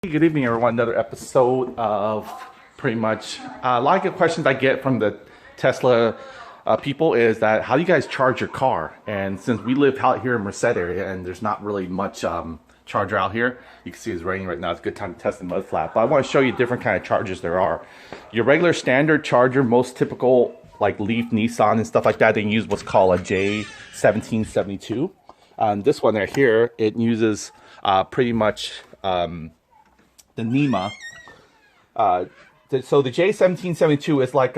Good evening, everyone. Another episode of pretty much a lot of questions I get from the Tesla people is that how do you guys charge your car? And since we live out here in Merced area and there's not really much charger out here, you can see it's raining right now. It's a good time to test the mud flat. But I want to show you different kind of chargers there are. Your regular standard charger, most typical like Leaf, Nissan, and stuff like that, they use what's called a J1772. This one right here, it uses pretty much the NEMA. So the J1772 is like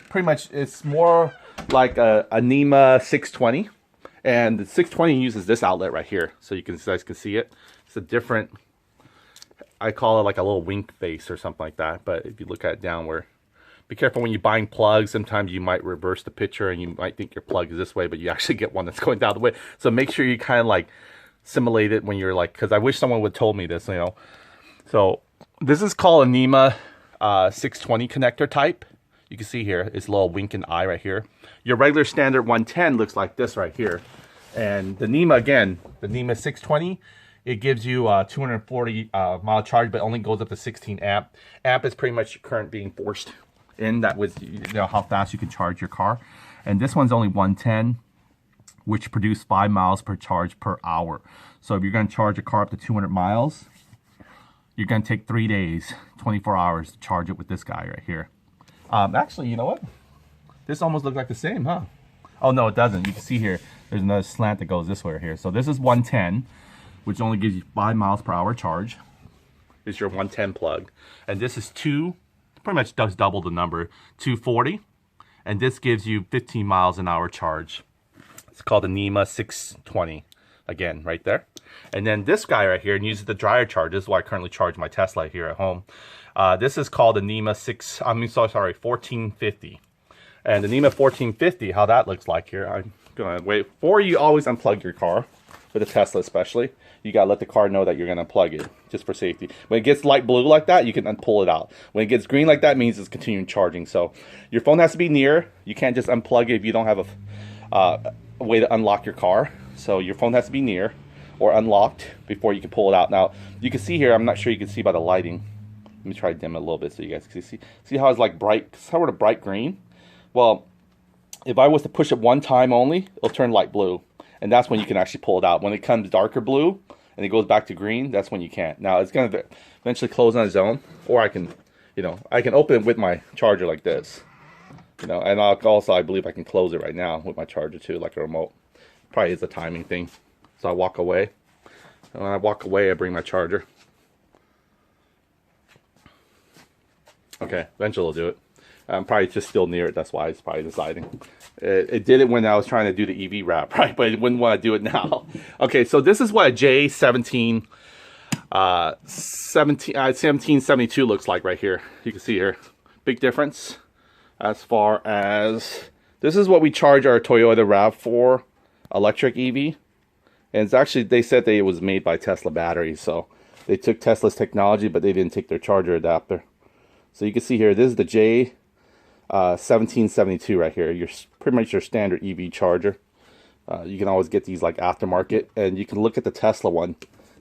pretty much, it's more like a NEMA 620, and the 620 uses this outlet right here, so you guys can see it. It's a different, I call it like a little wink face or something like that. But if you look at it downward, be careful when you're buying plugs. Sometimes you might reverse the picture and you might think your plug is this way, but you actually get one that's going down the way. So make sure you kind of like simulate it when you're like, because I wish someone would have told me this, you know. So this is called a NEMA 620 connector type. You can see here, it's a little winking eye right here. Your regular standard 110 looks like this right here. And the NEMA, again, the NEMA 620, it gives you 240 mile charge, but only goes up to 16 amp. Amp is pretty much your current being forced in. That was, you know, how fast you can charge your car. And this one's only 110, which produce 5 miles per charge per hour. So if you're going to charge a car up to 200 miles, you're going to take 3 days, 24 hours to charge it with this guy right here. Actually, you know what? This almost looks like the same, huh? Oh, no, it doesn't. You can see here, there's another slant that goes this way right here. So this is 110, which only gives you 5 miles per hour charge. This is your 110 plug. And this is pretty much does double the number, 240. And this gives you 15 miles an hour charge. It's called the NEMA 620. Again, right there. And then this guy right here uses the dryer charge. This is why I currently charge my Tesla here at home. This is called the NEMA 1450. And the NEMA 1450, how that looks like here, I'm gonna wait. Before you always unplug your car, with a Tesla especially, you gotta let the car know that you're gonna unplug it, just for safety. When it gets light blue like that, you can pull it out. When it gets green like that, means it's continuing charging. So your phone has to be near. You can't just unplug it if you don't have a way to unlock your car. So your phone has to be near or unlocked before you can pull it out. Now, you can see here, I'm not sure you can see by the lighting. Let me try to dim it a little bit so you guys can see how it's like bright, sort of bright green. Well, if I was to push it one time only, it'll turn light blue. And that's when you can actually pull it out. When it comes darker blue and it goes back to green, that's when you can't. Now, it's going to eventually close on its own, or I can, you know, I can open it with my charger like this. You know, and also, I believe I can close it right now with my charger too, like a remote. Probably is a timing thing. So I walk away. And when I walk away, I bring my charger. Okay, eventually it'll do it. I'm probably just still near it. That's why it's probably deciding. It did it when I was trying to do the EV wrap, right? But it wouldn't want to do it now. Okay, so this is what a J1772 looks like right here. You can see here. Big difference as far as... This is what we charge our Toyota RAV4 electric EV. And it's actually, they said that it was made by Tesla batteries. So they took Tesla's technology, but they didn't take their charger adapter. So you can see here, this is the J1772 right here. Pretty much your standard EV charger. You can always get these like aftermarket, and you can look at the Tesla one.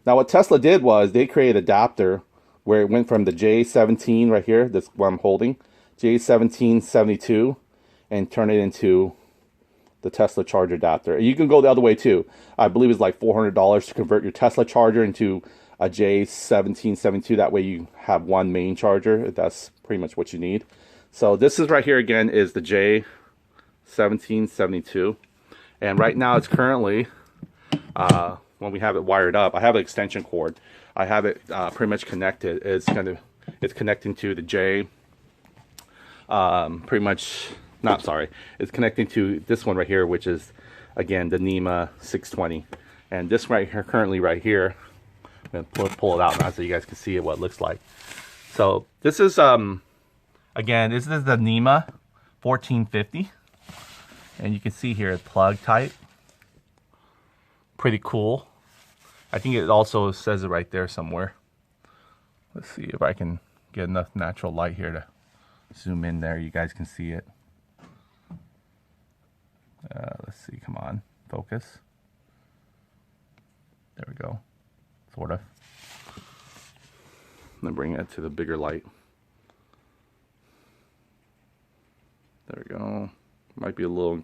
Now what Tesla did was they created an adapter where it went from the J17 right here, that's what I'm holding, J1772, and turn it into the Tesla charger adapter. You can go the other way too. I believe it's like $400 to convert your Tesla charger into a J1772. That way you have one main charger. That's pretty much what you need. So this is right here again is the J1772. And right now it's currently, when we have it wired up, I have an extension cord. I have it pretty much connected. It's connecting to the J, pretty much, not sorry, it's connecting to this one right here, which is again the NEMA 620. And this right here, currently right here, I'm gonna pull it out now so you guys can see it, what it looks like. So this is again, this is the NEMA 1450, and you can see here plug type. Pretty cool. I think it also says it right there somewhere. Let's see if I can get enough natural light here to zoom in there. You guys can see it. Let's see, come on, focus. There we go, sort of. Let me bring it to the bigger light. There we go. Might be a little,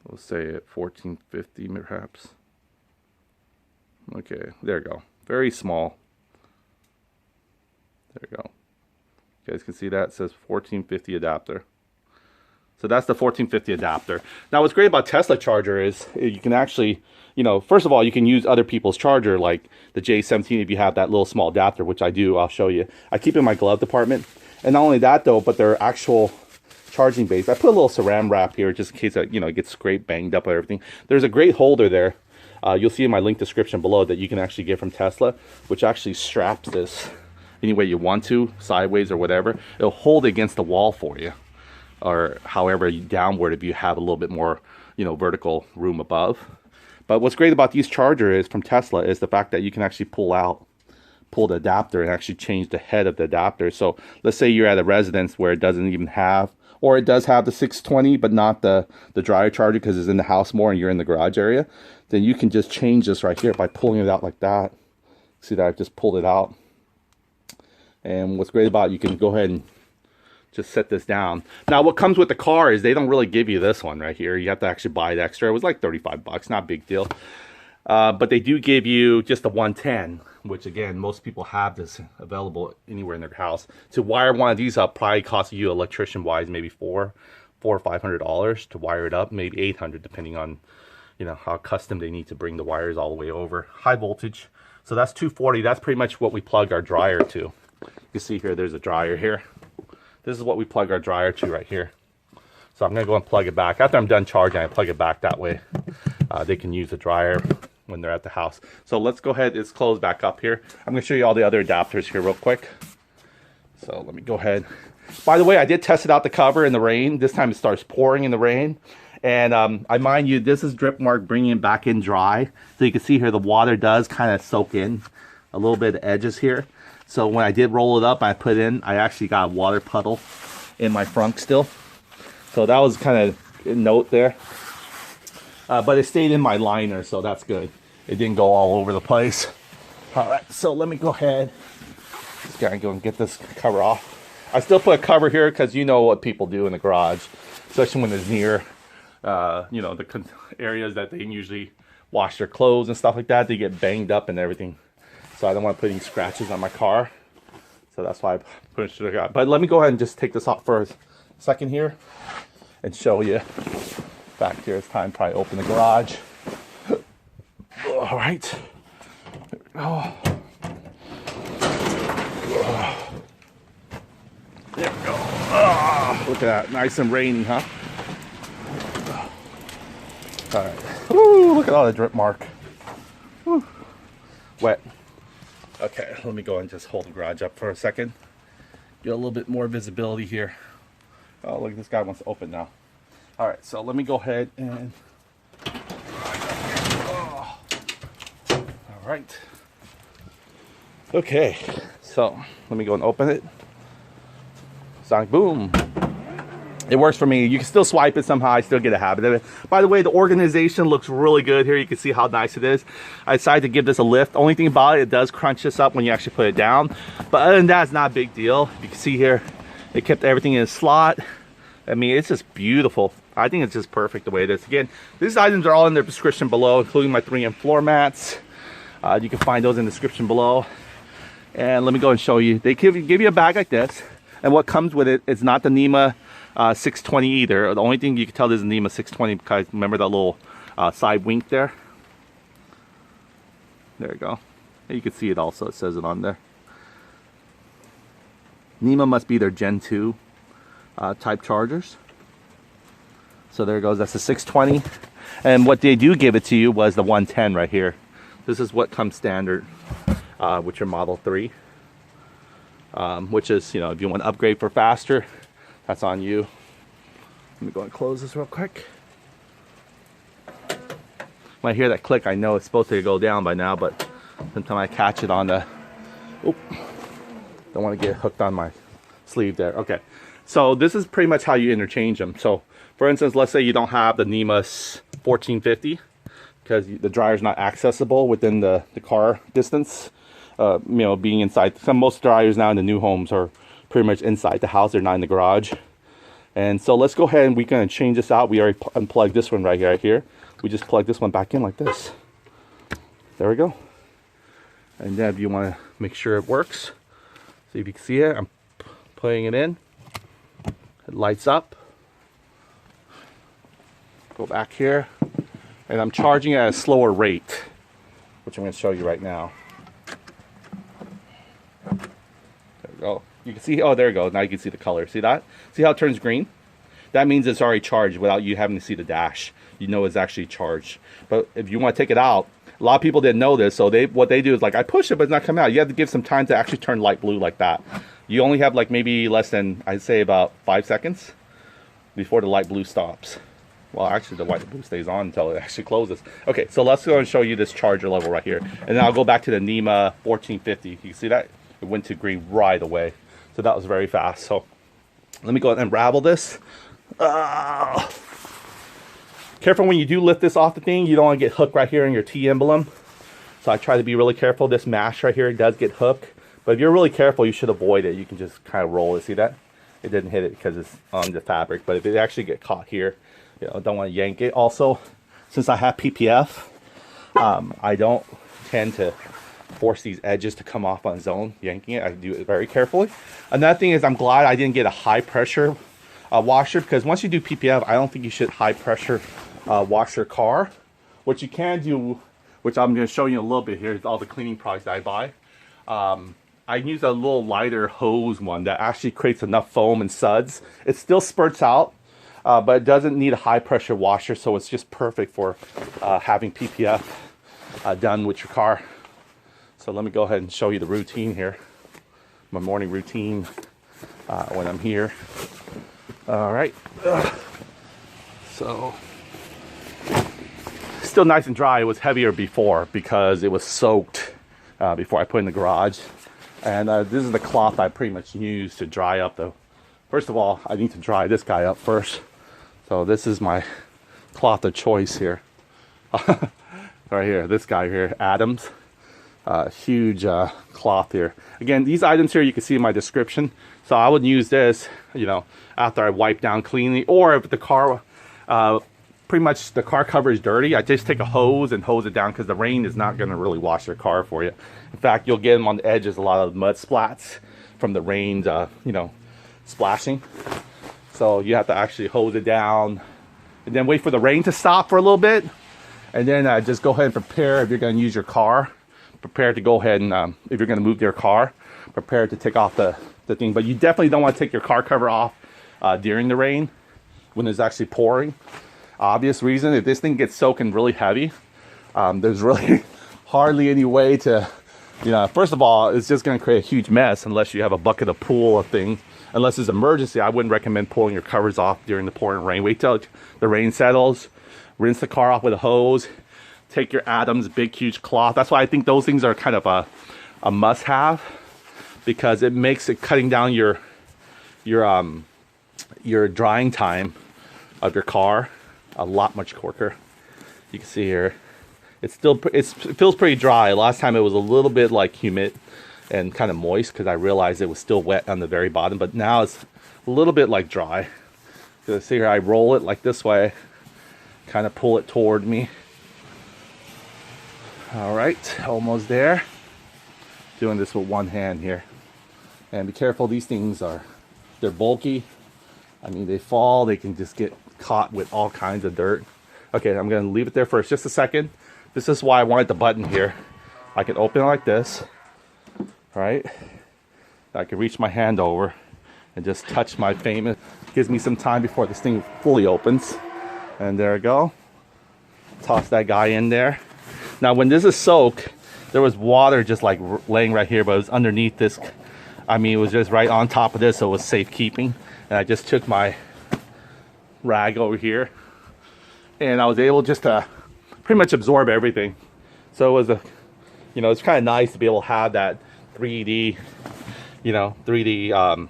let's say at 1450 perhaps. Okay, there we go. Very small. There we go. You guys can see that? It says 1450 adapter. So that's the 1450 adapter. Now what's great about Tesla charger is you can actually, you know, first of all, you can use other people's charger like the J17 if you have that little small adapter, which I do. I'll show you. I keep it in my glove department. And not only that though, but they're actual charging base. I put a little saran wrap here just in case it, you know, it gets scraped, banged up or everything. There's a great holder there. You'll see in my link description below that you can actually get from Tesla, which actually straps this any way you want to, sideways or whatever. It'll hold it against the wall for you, or however downward if you have a little bit more, you know, vertical room above. But what's great about these chargers from Tesla is the fact that you can actually pull the adapter and actually change the head of the adapter. So let's say you're at a residence where it doesn't even have, or it does have the 620 but not the dryer charger because it's in the house more and you're in the garage area, then you can just change this right here by pulling it out like that. See that I've just pulled it out. And what's great about it, you can go ahead and just set this down. Now what comes with the car is they don't really give you this one right here. You have to actually buy it extra. It was like 35 bucks, not a big deal. But they do give you just the 110, which again, most people have this available anywhere in their house. To wire one of these up probably costs you electrician wise maybe $400 or $500 to wire it up, maybe $800 depending on, you know, how custom they need to bring the wires all the way over. High voltage. So that's 240. That's pretty much what we plug our dryer to. You see here, there's a dryer here. This is what we plug our dryer to right here. So I'm going to go and plug it back. After I'm done charging, I plug it back that way. They can use the dryer when they're at the house. So let's go ahead, it's closed back up here. I'm going to show you all the other adapters here real quick. So let me go ahead. By the way, I did test it out the cover in the rain. This time it starts pouring in the rain. And I mind you, this is Drip Mark bringing it back in dry. So you can see here the water does kind of soak in a little bit of edges here. So when I did roll it up, I put in, I actually got a water puddle in my frunk still. So that was kind of a note there. But it stayed in my liner, so that's good. It didn't go all over the place. All right, so let me go ahead. Just gotta go and get this cover off. I still put a cover here because you know what people do in the garage, especially when it's near, you know, the areas that they usually wash their clothes and stuff like that. They get banged up and everything. So I don't want to put any scratches on my car. So that's why I put it to the garage. But let me go ahead and just take this off for a second here and show you. Back here, it's time to probably open the garage. All right. There we go. There we go. Oh, look at that. Nice and rainy, huh? All right. Ooh, look at all the drip mark. Woo. Wet. Okay, let me go and just hold the garage up for a second. Get a little bit more visibility here. Oh, look, this guy wants to open now. All right, so let me go ahead and... Oh. All right. Okay, so let me go and open it. Sonic boom. It works for me. You can still swipe it somehow. I still get a habit of it. By the way, the organization looks really good here. You can see how nice it is. I decided to give this a lift. Only thing about it, it does crunch this up when you actually put it down. But other than that, it's not a big deal. You can see here, it kept everything in a slot. I mean, it's just beautiful. I think it's just perfect the way it is. Again, these items are all in the description below, including my 3M floor mats. You can find those in the description below. And let me go and show you. They give you a bag like this. And what comes with it is not the NEMA 620 either. The only thing you can tell is NEMA 620 because remember that little side wink there? There you go. And you can see it also. It says it on there. NEMA must be their Gen 2 type chargers. So there it goes. That's the 620. And what they do give it to you was the 110 right here. This is what comes standard with your Model 3. Which is, you know, if you want to upgrade for faster, that's on you. Let me go and close this real quick. When I hear that click, I know it's supposed to go down by now, but sometimes I catch it on the... Oop. Don't want to get hooked on my sleeve there. Okay. So this is pretty much how you interchange them. So, for instance, let's say you don't have the NEMA 1450 because the dryer is not accessible within the car distance. being inside. Most dryers now in the new homes are pretty much inside the house. They're not in the garage. And so let's go ahead and we're going to change this out. We already unplugged this one right here. We just plug this one back in like this. There we go. And then if you want to make sure it works, see if you can see it. I'm putting it in. It lights up. Go back here. And I'm charging at a slower rate, which I'm going to show you right now. There we go. You can see, oh, there you go. Now you can see the color. See that? See how it turns green? That means it's already charged without you having to see the dash. You know it's actually charged. But if you want to take it out, a lot of people didn't know this. So what they do is like, I push it, but it's not coming out. You have to give some time to actually turn light blue like that. You only have like maybe less than, I'd say about 5 seconds before the light blue stops. Well, actually, the light blue stays on until it actually closes. Okay, so let's go and show you this charger level right here. And then I'll go back to the NEMA 1450. You can see that? It went to green right away. So that was very fast. So let me go ahead and unravel this. Careful when you do lift this off the thing. You don't want to get hooked right here in your T emblem. So I try to be really careful. This mash right here does get hooked. But if you're really careful, you should avoid it. You can just kind of roll it. See that? It didn't hit it because it's on the fabric. But if it actually get caught here, don't want to yank it. Also, since I have PPF, I don't tend to force these edges to come off on its own, yanking it. I do it very carefully. Another thing is I'm glad I didn't get a high pressure washer, because once you do PPF, I don't think you should high pressure wash your car. What you can do, which I'm going to show you a little bit here, is all the cleaning products that I buy. I use a little lighter hose one that actually creates enough foam and suds. It still spurts out, but it doesn't need a high pressure washer, so it's just perfect for having PPF done with your car. So let me go ahead and show you the routine here. My morning routine when I'm here. All right. So still nice and dry. It was heavier before because it was soaked before I put it in the garage. And this is the cloth I pretty much use to dry up though. First of all, I need to dry this guy up first. So this is my cloth of choice here. Right here, this guy here, Adams. Huge cloth here. Again, these items here you can see in my description. So I would use this, after I wipe down cleanly, or if the car, pretty much the car cover is dirty, I just take a hose and hose it down, because the rain is not going to really wash your car for you. In fact, you'll get them on the edges, a lot of mud splats from the rain, splashing. So you have to actually hose it down and then wait for the rain to stop for a little bit. And then just go ahead and prepare if you're going to use your car. Prepare to go ahead and, if you're going to move your car, prepare to take off the thing. But you definitely don't want to take your car cover off during the rain when it's actually pouring. Obvious reason, if this thing gets soaking really heavy, there's really hardly any way to, first of all, it's just going to create a huge mess unless you have a bucket of pool of things. Unless it's emergency, I wouldn't recommend pulling your covers off during the pouring rain. Wait till the rain settles, rinse the car off with a hose, take your Adams big huge cloth. That's why I think those things are kind of a must-have, because it makes it cutting down your drying time of your car a lot much quicker. You can see here, it feels pretty dry. Last time it was a little bit like humid and kind of moist, because I realized it was still wet on the very bottom, but now it's a little bit like dry. You see here, I roll it like this way, kind of pull it toward me. All right, almost there. Doing this with one hand here. And be careful, these things they're bulky. I mean, they fall, they can just get caught with all kinds of dirt. Okay, I'm gonna leave it there for just a second. This is why I wanted the button here. I can open it like this, right? I can reach my hand over and just touch my famous, gives me some time before this thing fully opens. And there we go. Toss that guy in there. Now when this is soaked, there was water just like laying right here, but it was underneath this. I mean, it was just right on top of this, so it was safekeeping. And I just took my rag over here, and I was able just to pretty much absorb everything. So it was it's kind of nice to be able to have that 3D, 3D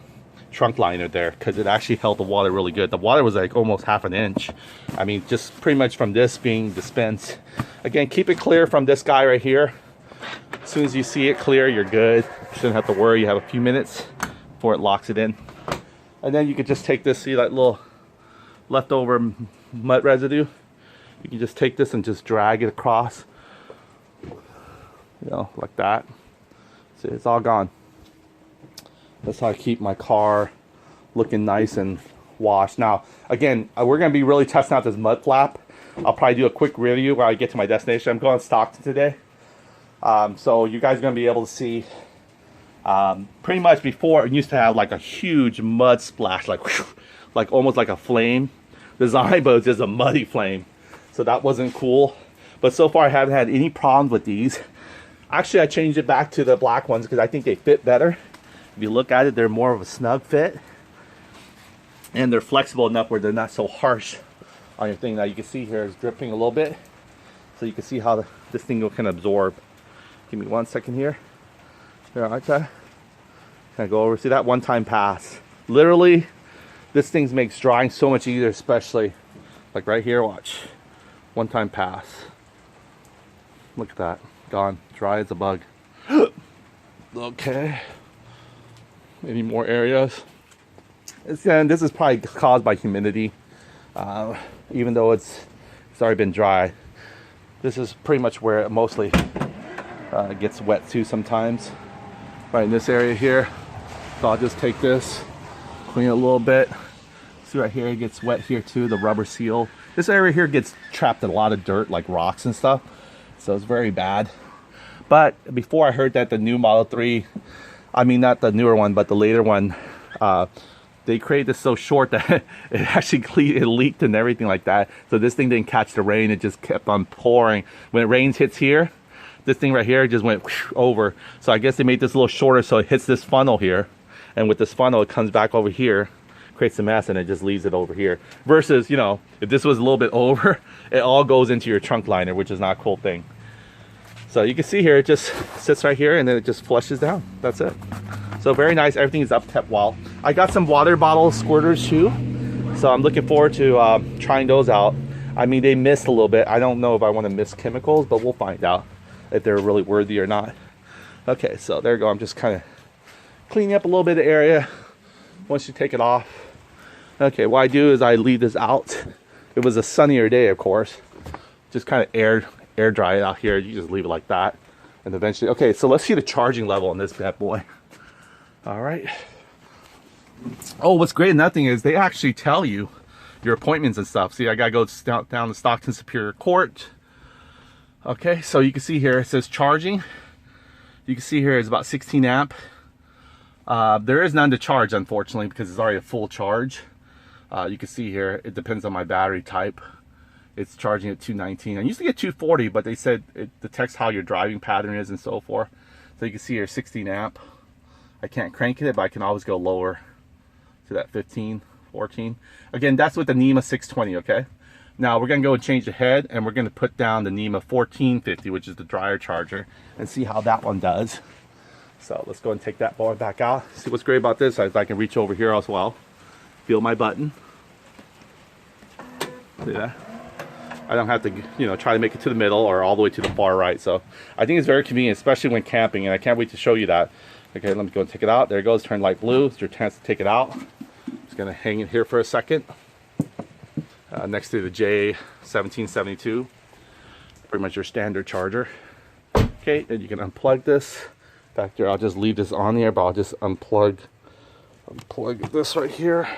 trunk liner there, because it actually held the water really good. The water was like almost half an inch. I mean, just pretty much from this being dispensed. Again, keep it clear from this guy right here. As soon as you see it clear, you're good. You shouldn't have to worry. You have a few minutes before it locks it in. And then you could just take this, see that little leftover mud residue? You can just take this and just drag it across, you know, like that. See, it's all gone. That's how I keep my car looking nice and washed. Now, again, we're going to be really testing out this mud flap. I'll probably do a quick review when I get to my destination. I'm going to Stockton today. So you guys are going to be able to see, pretty much before it used to have like a huge mud splash, like almost like a flame design, but it's just a muddy flame. So that wasn't cool. But so far I haven't had any problems with these. Actually, I changed it back to the black ones because I think they fit better. If you look at it, they're more of a snug fit. And they're flexible enough where they're not so harsh on your thing. Now you can see here it's dripping a little bit. So you can see how this thing can absorb. Give me 1 second here. Here, okay. Can I go over? See that one-time pass? Literally, this thing makes drying so much easier, especially like right here, watch. One-time pass. Look at that. Gone. Dry as a bug. Okay. Any more areas? And this is probably caused by humidity. Even though it's already been dry. This is pretty much where it mostly gets wet too sometimes. Right in this area here. So I'll just take this, clean it a little bit. See right here, it gets wet here too, the rubber seal. This area here gets trapped in a lot of dirt, like rocks and stuff. So it's very bad. But before I heard that the new Model 3, I mean not the newer one, but the later one, they created this so short that it actually leaked and everything like that. So this thing didn't catch the rain, it just kept on pouring. When it rains hits here, this thing right here just went over. So I guess they made this a little shorter so it hits this funnel here. And with this funnel, it comes back over here, creates a mess, and it just leaves it over here. Versus, you know, if this was a little bit over, it all goes into your trunk liner, which is not a cool thing. So you can see here, it just sits right here and then it just flushes down. That's it. So very nice. Everything is up kept well. I got some water bottle squirters too. So I'm looking forward to trying those out. I mean, they missed a little bit. I don't know if I want to miss chemicals, but we'll find out if they're really worthy or not. Okay, so there you go. I'm just kind of cleaning up a little bit of area once you take it off. Okay, what I do is I leave this out. It was a sunnier day, of course. Just kind of air dry it out here. You just leave it like that. And eventually, okay, so let's see the charging level on this bad boy. All right. Oh, what's great in that thing is they actually tell you your appointments and stuff. See, I gotta go down to Stockton Superior Court. Okay, so you can see here, it says charging. You can see here it's about 16 amp. There is none to charge, unfortunately, because it's already a full charge. You can see here, it depends on my battery type. It's charging at 219. I used to get 240, but they said it detects how your driving pattern is and so forth. So you can see here, 16 amp. I can't crank it, but I can always go lower to that 15, 14. Again, that's with the NEMA 620, okay? Now we're gonna go and change the head, and we're gonna put down the NEMA 1450, which is the dryer charger, and see how that one does. So let's go and take that board back out. See what's great about this is I can reach over here as well. Feel my button. See that? I don't have to, you know, try to make it to the middle or all the way to the far right. So I think it's very convenient, especially when camping, and I can't wait to show you that. Okay, let me go and take it out. There it goes, turn light blue. It's your chance to take it out. Just gonna hang it here for a second. Next to the J1772. Pretty much your standard charger. Okay, and you can unplug this. Back there, I'll just leave this on here, but I'll just unplug this right here.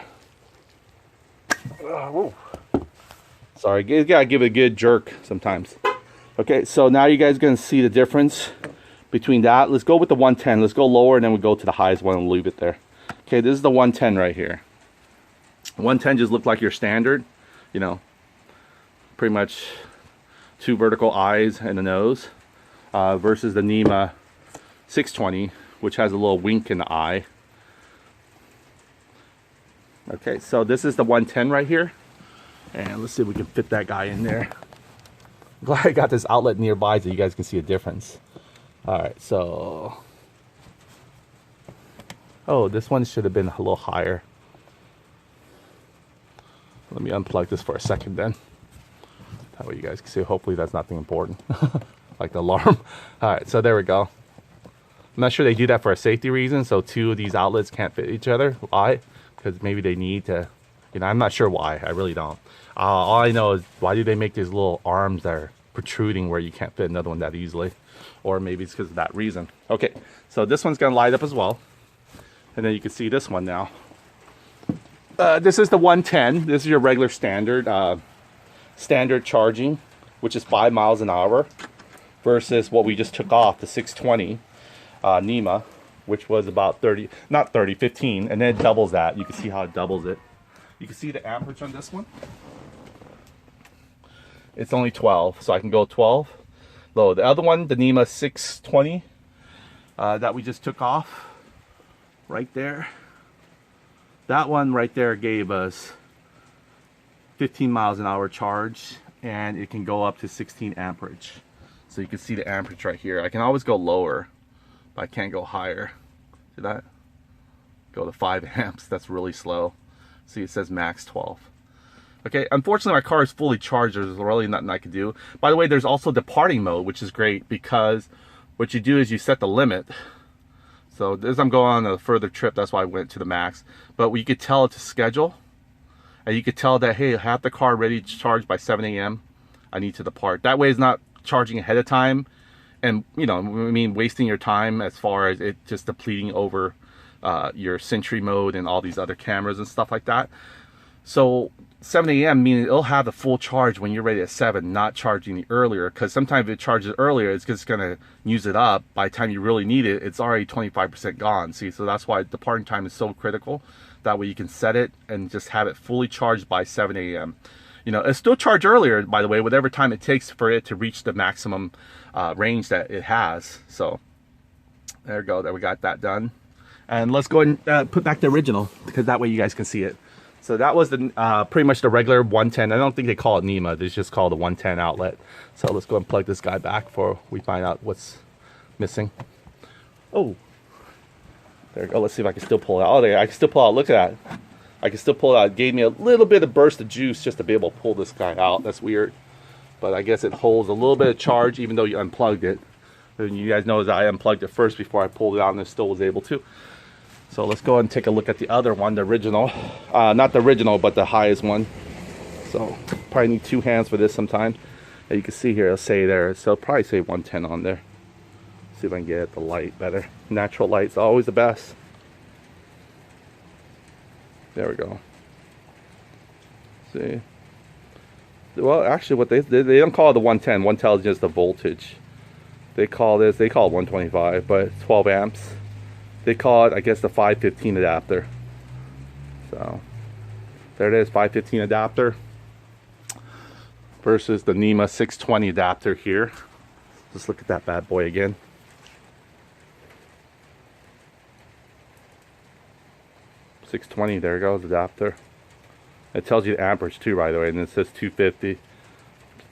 Whoa. Sorry, you gotta give it a good jerk sometimes. Okay, so now you guys are gonna see the difference between that. Let's go with the 110. Let's go lower, and then we'll go to the highest one and leave it there. Okay, this is the 110 right here. 110 just looked like your standard, you know, pretty much 2 vertical eyes and a nose, versus the NEMA 620, which has a little wink in the eye. Okay, so this is the 110 right here. And let's see if we can fit that guy in there. I'm glad I got this outlet nearby so you guys can see a difference. Alright, so... oh, this one should have been a little higher. Let me unplug this for a second then. That way you guys can see. Hopefully that's nothing important. Like the alarm. Alright, so there we go. I'm not sure they do that for a safety reason, so two of these outlets can't fit each other. Why? Because maybe they need to, you know, I'm not sure why. I really don't. All I know is, why do they make these little arms that are protruding where you can't fit another one that easily? Or maybe it's because of that reason. Okay, so this one's gonna light up as well. And then you can see this one now. This is the 110. This is your regular standard charging, which is 5 miles an hour, versus what we just took off, the 620 NEMA, which was about 30, not 30, 15, and then it doubles that. You can see how it doubles it. You can see the amperage on this one. It's only 12, so I can go 12 low. The other one, the NEMA 620 that we just took off, right there. That one right there gave us 15 miles an hour charge, and it can go up to 16 amperage. So you can see the amperage right here. I can always go lower, but I can't go higher. See that? Go to 5 amps. That's really slow. See, it says max 12. Okay, unfortunately my car is fully charged. There's really nothing I can do. By the way, there's also departing mode, which is great, because what you do is you set the limit. So as I'm going on a further trip, that's why I went to the max. But you could tell it to schedule, and you could tell that, hey, have the car ready to charge by 7 a.m. I need to depart. That way it's not charging ahead of time, and you know, I mean, wasting your time as far as it just depleting over your Sentry mode and all these other cameras and stuff like that. So 7 a.m. meaning it'll have the full charge when you're ready at 7, not charging earlier, because sometimes if it charges earlier, it's just going to use it up. By the time you really need it, it's already 25% gone. See, so that's why departing time is so critical. That way you can set it and just have it fully charged by 7 a.m. You know, it's still charged earlier, by the way, whatever time it takes for it to reach the maximum range that it has. So there we go, there we got that done. And let's go ahead and put back the original, because that way you guys can see it. So that was the pretty much the regular 110. I don't think they call it NEMA. They just call it the 110 outlet. So let's go and plug this guy back before we find out what's missing. Oh, there we go. Let's see if I can still pull it out. Oh, there, I can still pull it out. Look at that. I can still pull it out. It gave me a little bit of burst of juice just to be able to pull this guy out. That's weird. But I guess it holds a little bit of charge even though you unplugged it. And you guys know that I unplugged it first before I pulled it out, and it still was able to. So let's go and take a look at the other one, the original. Not the original, but the highest one. So probably need 2 hands for this sometime. And you can see here, it'll say there. So it'll probably say 110 on there. See if I can get the light better. Natural light's always the best. There we go. See. Well, actually, what they don't call it the 110. 110 is just the voltage. They call it 125, but it's 12 amps. They call it, I guess, the 515 adapter. So there it is, 515 adapter versus the NEMA 620 adapter here. Let's look at that bad boy again. .620, there it goes, adapter. It tells you the amperage too, by the way, and it says 250,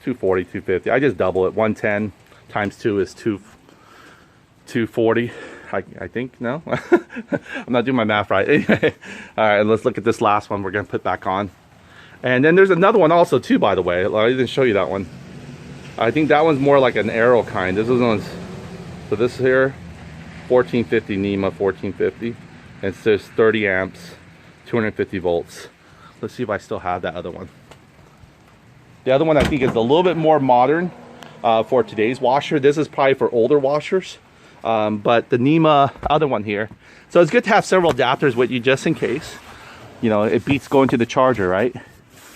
240, 250. I just double it. 110 times 2 is 240. I think, no? I'm not doing my math right. Anyway, all right, let's look at this last one we're going to put back on. And then there's another one also too, by the way. I didn't show you that one. I think that one's more like an arrow kind. This one's, so this here, 1450 NEMA 1450. And it says 30 amps, 250 volts. Let's see if I still have that other one. The other one I think is a little bit more modern for today's washer. This is probably for older washers. But the NEMA other one here, so it's good to have several adapters with you just in case, you know, it beats going to the charger, right?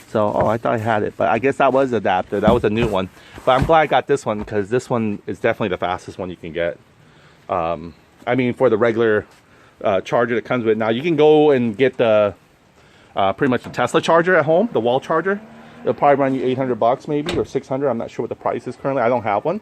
So, oh, I thought I had it, but I guess that was the adapter. That was a new one, but I'm glad I got this one, because this one is definitely the fastest one you can get. I mean, for the regular charger that comes with it. Now you can go and get the pretty much the Tesla charger at home, the wall charger. It'll probably run you 800 bucks maybe, or 600. I'm not sure what the price is currently. I don't have one.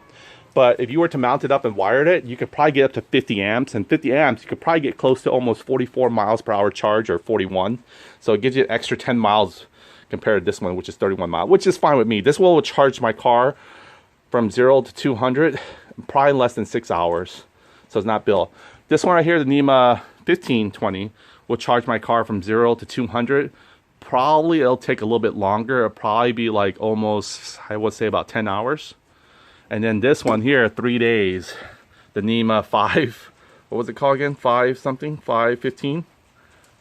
But if you were to mount it up and wired it, you could probably get up to 50 amps. And 50 amps, you could probably get close to almost 44 miles per hour charge, or 41. So it gives you an extra 10 miles compared to this one, which is 31 miles, which is fine with me. This will charge my car from 0 to 200 probably in less than 6 hours. So it's not built. This one right here, the NEMA 1520, will charge my car from 0 to 200. Probably it'll take a little bit longer. It'll probably be like almost, I would say, about 10 hours. And then this one here, 3 days, the NEMA what was it called again? 5 something, 515.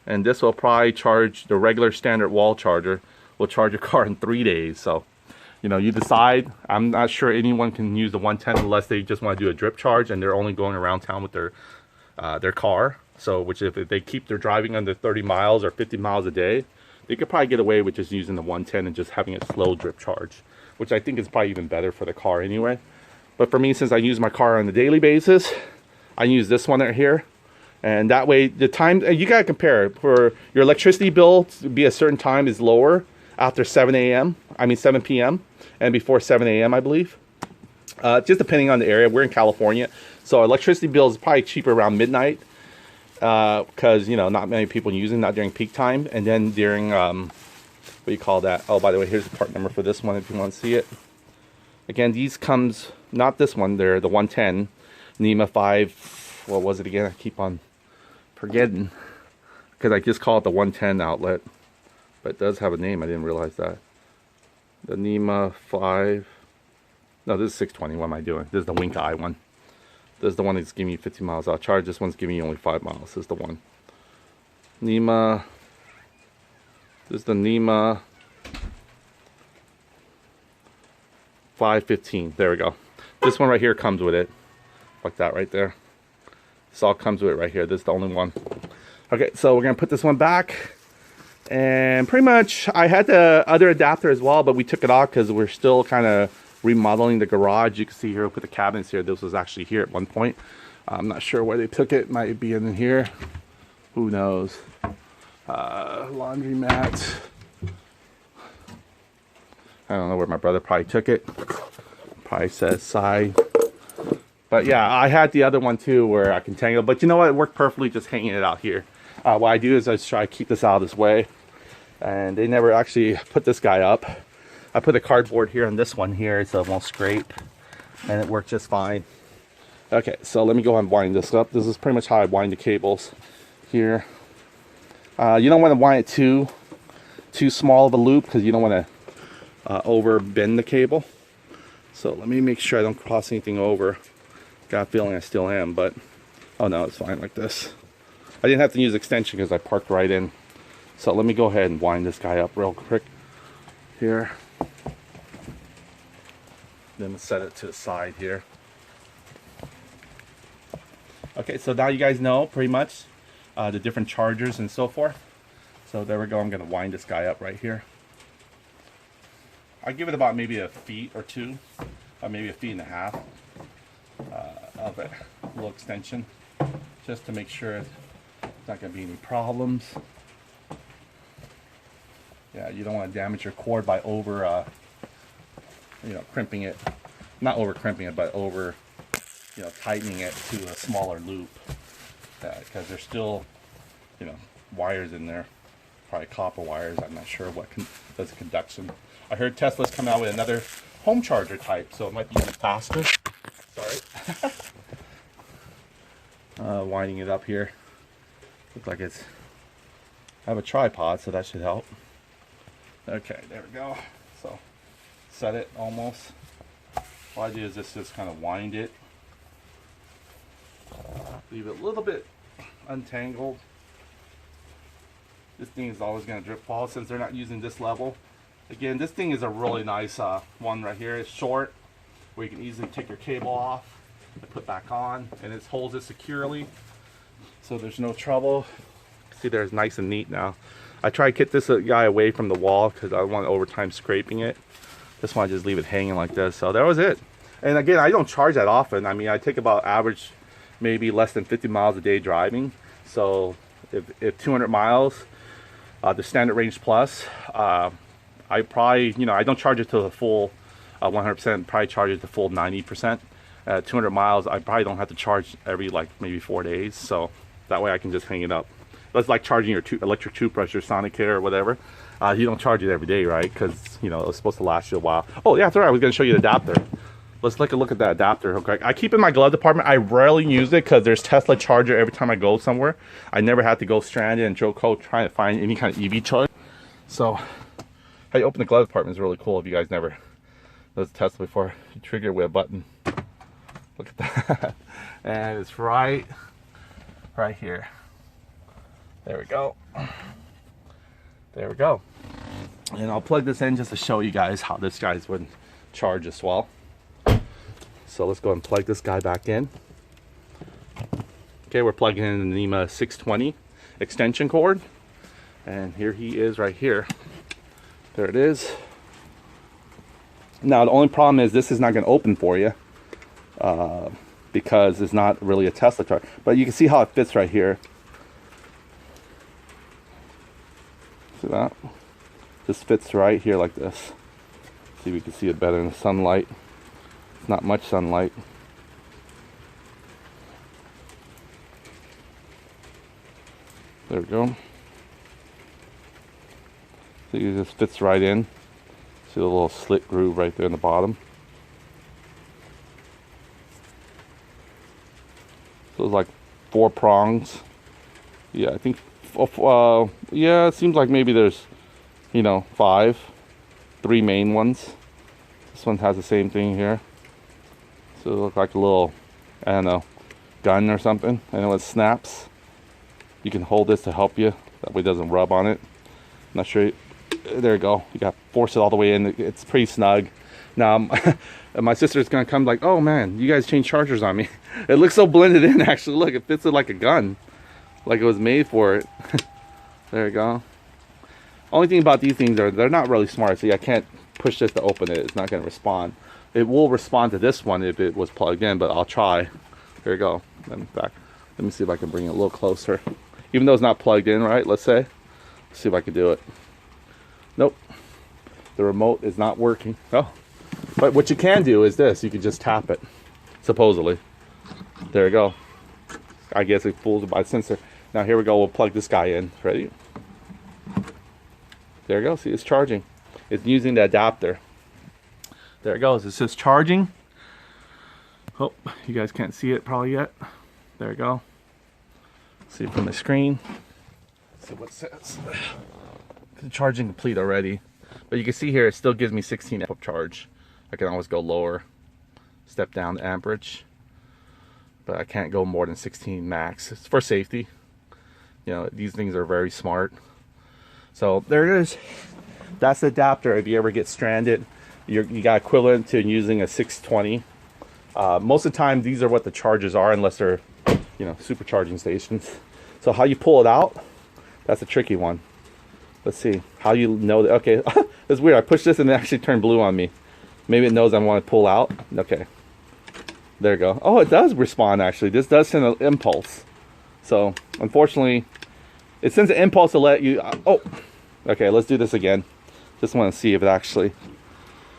And this will probably charge the regular standard wall charger. Will charge your car in 3 days. So, you know, you decide. I'm not sure anyone can use the 110 unless they just want to do a drip charge and they're only going around town with their car. So, which if they keep their driving under 30 miles or 50 miles a day, they could probably get away with just using the 110 and just having a slow drip charge, which I think is probably even better for the car anyway. But for me, since I use my car on a daily basis, I use this one right here. And that way, the time, you gotta compare. For your electricity bill to be a certain time is lower after 7 p.m. and before 7 a.m. I believe. Just depending on the area. We're in California, so our electricity bill is probably cheaper around midnight because, you know, not many people using, not during peak time. And then during, what do you call that? Oh, by the way, here's the part number for this one if you want to see it. Again, these comes, not this one, they're the 110, NEMA 5, what was it again? I keep on forgetting because I just call it the 110 outlet, but it does have a name. I didn't realize that. The NEMA 5, no, this is 620. What am I doing? This is the Wink Eye one. This is the one that's giving you 50 miles out charge. This one's giving you only 5 miles. This is the one. NEMA, this is the NEMA 515. There we go. This one right here comes with it, like that right there. This all comes with it right here. This is the only one. Okay, so we're gonna put this one back, and pretty much I had the other adapter as well, but we took it off because we're still kind of remodeling the garage. You can see here, we put the cabinets here. This was actually here at one point. I'm not sure where they took it. Might be in here. Who knows? Laundry mat. I don't know where my brother probably took it. Probably says side. But yeah, I had the other one too where I can tangle. But you know what? It worked perfectly just hanging it out here. What I do is I just try to keep this out of this way. And they never actually put this guy up. I put a cardboard here on this one here so it won't scrape. And it worked just fine. Okay, so let me go and wind this up. This is pretty much how I wind the cables here. You don't want to wind it too small of a loop because you don't want to over bend the cable. So let me make sure I don't cross anything over. Got a feeling I still am, but oh no, it's fine like this. I didn't have to use extension because I parked right in. So let me go ahead and wind this guy up real quick here. Then set it to the side here. Okay, so now you guys know pretty much the different chargers and so forth. So there we go. I'm going to wind this guy up right here. I give it about maybe a feet or two, or maybe a feet and a half of it, a little extension, just to make sure it's not going to be any problems. Yeah, you don't want to damage your cord by over, you know, crimping it. Not over crimping it, but over, you know, tightening it to a smaller loop. Because there's still, you know, wires in there, probably copper wires. I'm not sure what does conduction. I heard Tesla's come out with another home charger type, so it might be even faster. Sorry. Winding it up here. Looks like it's. I have a tripod, so that should help. Okay, there we go. So set it almost. What I do is just kind of wind it. Leave it a little bit untangled. This thing is always going to drip fall since they're not using this level. Again, this thing is a really nice one right here. It's short, where you can easily take your cable off and put back on, and it holds it securely, so there's no trouble. See, there's nice and neat now. I try to get this guy away from the wall because I don't want over time scraping it. This one I just leave it hanging like this. So that was it. And again, I don't charge that often. I mean, I take about average, maybe less than 50 miles a day driving. So if 200 miles, the standard range plus, I probably, you know, I don't charge it to the full 100%, probably charge it to full 90%. 200 miles, I probably don't have to charge every like maybe 4 days. So that way I can just hang it up. That's like charging your electric toothbrush or Sonicare or whatever. You don't charge it every day, right? Because, you know, it's supposed to last you a while. Oh, yeah, that's right. I was going to show you the adapter. Let's take a look at that adapter. Okay, I keep it in my glove department. I rarely use it because there's Tesla charger every time I go somewhere. I never have to go stranded and Joe Cole trying to find any kind of EV charge. So, how you open the glove department is really cool if you guys never used Tesla before. You trigger it with a button. Look at that. And it's right right here. There we go. There we go. And I'll plug this in just to show you guys how this guy's would charge as well. So let's go and plug this guy back in. Okay, we're plugging in the NEMA 620 extension cord. And here he is right here. There it is. Now the only problem is this is not going to open for you because it's not really a Tesla charger. But you can see how it fits right here. See that? This fits right here like this. See if we can see it better in the sunlight. It's not much sunlight. There we go. See, it just fits right in. See the little slit groove right there in the bottom. So it's like 4 prongs. Yeah, I think. Yeah, it seems like maybe there's, you know, 5. 3 main ones. This one has the same thing here. So it looks like a little, I don't know, gun or something. I know it snaps. You can hold this to help you. That way it doesn't rub on it. I'm not sure. There you go. You got to force it all the way in. It's pretty snug. Now, my sister's going to come like, oh man, you guys changed chargers on me. It looks so blended in actually. Look, it fits it like a gun. Like it was made for it. There you go. Only thing about these things are they're not really smart. See, I can't push this to open it. It's not going to respond. It will respond to this one if it was plugged in, but I'll try. There you go. Let me see if I can bring it a little closer. Even though it's not plugged in, right? Let's say. Let's see if I can do it. Nope. The remote is not working. Oh. But what you can do is this. You can just tap it. Supposedly. There you go. I guess it fools it by sensor. Now here we go. We'll plug this guy in. Ready? There you go. See, it's charging. It's using the adapter. There it goes. It says charging. Oh, you guys can't see it probably yet. There you go. See it from the screen. Let's see what it says. It's charging complete already. But you can see here it still gives me 16 amp charge. I can always go lower. Step down the amperage. But I can't go more than 16 max. It's for safety. You know, these things are very smart. So there it is. That's the adapter. If you ever get stranded, you got equivalent to using a 620. Most of the time, these are what the chargers are, unless they're, you know, supercharging stations. So how you pull it out, that's a tricky one. Let's see. How you know that? Okay, it's weird. I pushed this and it actually turned blue on me. Maybe it knows I want to pull out. Okay. There you go. Oh, it does respond actually. This does send an impulse. So, unfortunately, it sends an impulse to let you... oh, okay, let's do this again. Just want to see if it actually...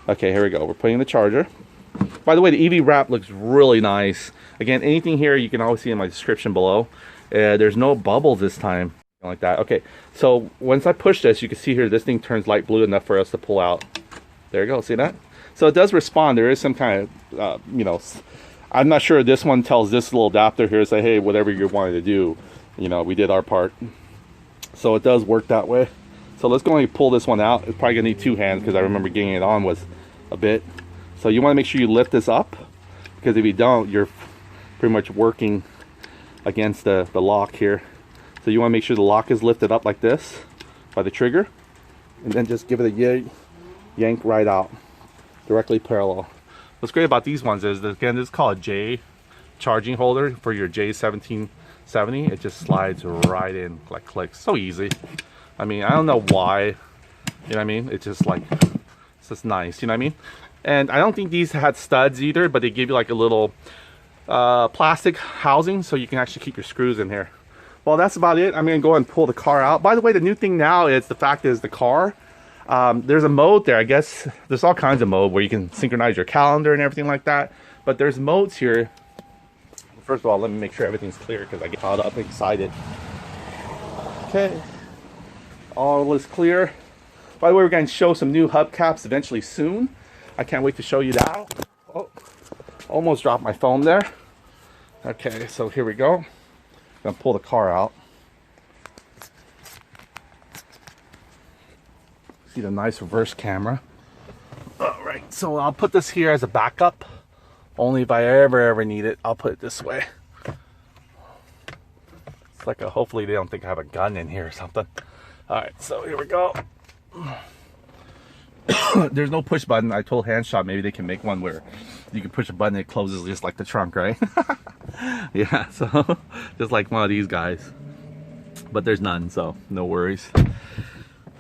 Okay, here we go. We're putting the charger. By the way, the EV wrap looks really nice. Again, anything here you can always see in my description below. There's no bubbles this time. Like that. Okay, so once I push this, you can see here this thing turns light blue enough for us to pull out. There you go. See that? So it does respond. There is some kind of, you know... I'm not sure this one tells this little adapter here to say, hey, whatever you're wanting to do, you know, we did our part. So it does work that way. So let's go and pull this one out. It's probably gonna need 2 hands because I remember getting it on was a bit. So you want to make sure you lift this up, because if you don't, you're pretty much working against the lock here. So you want to make sure the lock is lifted up like this by the trigger, and then just give it a yank right out, directly parallel. What's great about these ones is that, again, this is called a J charging holder for your J1770. It just slides right in like clicks. So easy. I mean, I don't know why. You know what I mean? It's just like, it's just nice. You know what I mean? And I don't think these had studs either, but they give you like a little plastic housing so you can actually keep your screws in here. Well, that's about it. I'm going to go and pull the car out. By the way, the new thing now is the fact is the car, there's a mode there. I guess there's all kinds of mode where you can synchronize your calendar and everything like that. But there's modes here. First of all, let me make sure everything's clear because I get caught up and excited. Okay. All is clear. By the way, we're going to show some new hubcaps eventually soon. I can't wait to show you that. Oh, almost dropped my phone there. Okay, so here we go. I'm going to pull the car out. See the nice reverse camera. All right, so I'll put this here as a backup. Only if I ever need it, I'll put it this way. like a, hopefully they don't think I have a gun in here or something. All right, so here we go. There's no push button. I told Handshot maybe they can make one where you can push a button and it closes just like the trunk, right? Yeah, so just like one of these guys. But there's none, so no worries.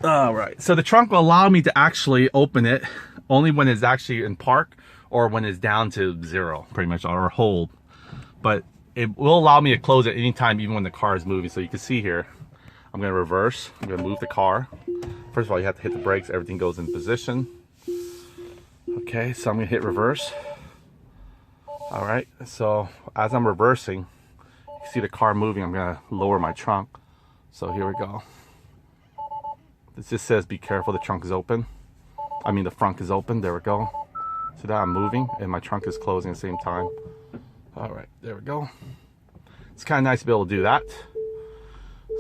All right, so the trunk will allow me to actually open it only when it's actually in park or when it's down to 0, pretty much, or hold. But it will allow me to close it anytime, even when the car is moving. So you can see here, I'm gonna reverse, I'm gonna move the car. First of all, you have to hit the brakes, everything goes in position. Okay, so I'm gonna hit reverse. All right, so as I'm reversing, you see the car moving, I'm gonna lower my trunk. So here we go. This just says be careful, the trunk is open. I mean the front is open, there we go. See that I'm moving and my trunk is closing at the same time. All right, there we go. It's kind of nice to be able to do that.